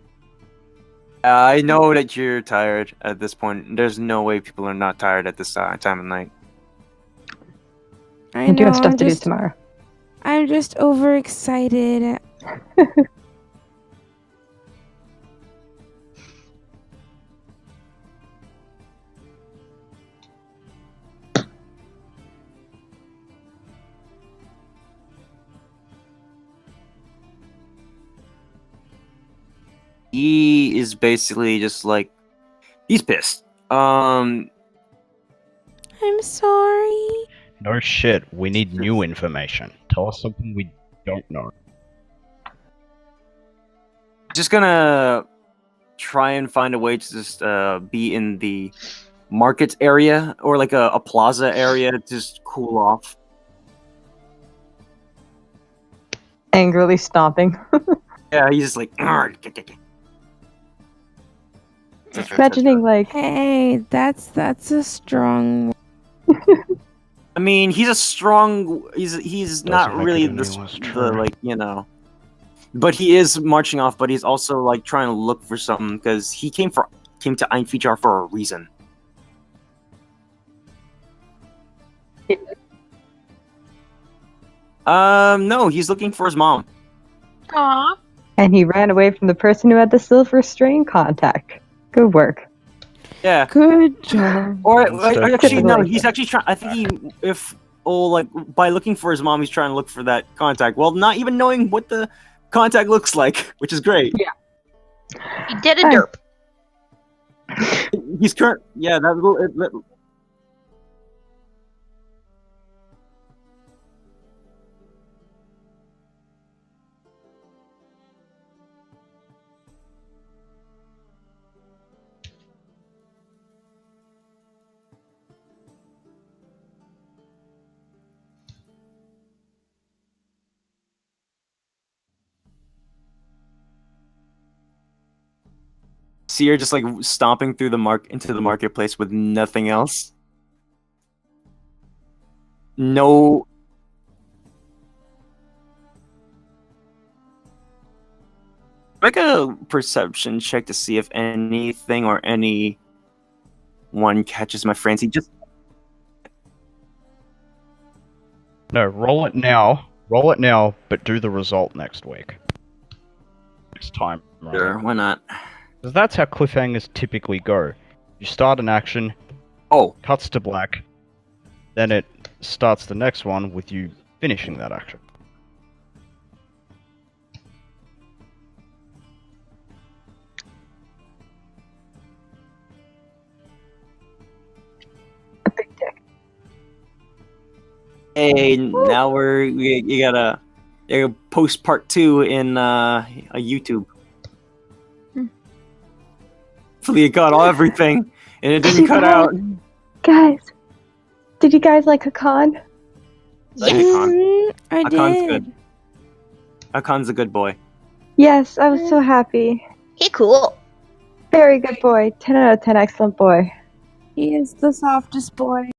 S3: I know that you're tired at this point. There's no way people are not tired at this time of night.
S1: I
S2: I do
S1: know.
S2: have stuff to do tomorrow.
S1: I'm just overexcited.
S3: He is basically just like, he's pissed.
S1: I'm sorry.
S6: No shit, we need new information. Tell us something we don't know.
S3: Just gonna try and find a way to just be in the market area or like a plaza area to just cool off.
S2: Angrily stomping.
S3: Yeah, he's just like.
S2: Imagining like,
S1: Hey, that's a strong.
S3: I mean, he's a strong. He's not
S6: make
S3: really
S6: it any
S3: the
S6: less true.
S3: like, you know. But he is marching off. But he's also like trying to look for something because he came to Einfijar for a reason. No, he's looking for his mom.
S4: Aw.
S2: and he ran away from the person who had the silver strain contact. Good work.
S3: Yeah.
S1: Good job.
S3: Or
S6: Instead of
S3: actually, no.
S2: cool.
S3: He's actually trying. I think by looking for his mom, he's trying to look for that contact. Well, not even knowing what the contact looks like, which is great.
S4: He did a derp.
S3: He's current. Yeah, that. See her just like stomping through into the marketplace with nothing else. No. Make a perception check to see if anything or anyone catches my frenzy. Just
S6: No, roll it now. Roll it now, but do the result next week. Next time.
S3: sure, why not?
S6: Because that's how cliffhangers typically go. You start an action,
S3: Oh,
S6: cuts to black, then it starts the next one with you finishing that action.
S2: A big dick.
S3: hey, now you gotta post part 2 in a YouTube. Hopefully it got everything and it didn't cut out.
S2: Guys, did you guys like Hakan?
S3: Like Hakan.
S1: I
S3: Hakan's
S1: did.
S3: good. Hakan's a good boy.
S2: Yes, I was so happy.
S10: He cool.
S2: Very good boy. 10 out of 10, excellent boy.
S1: He is the softest boy.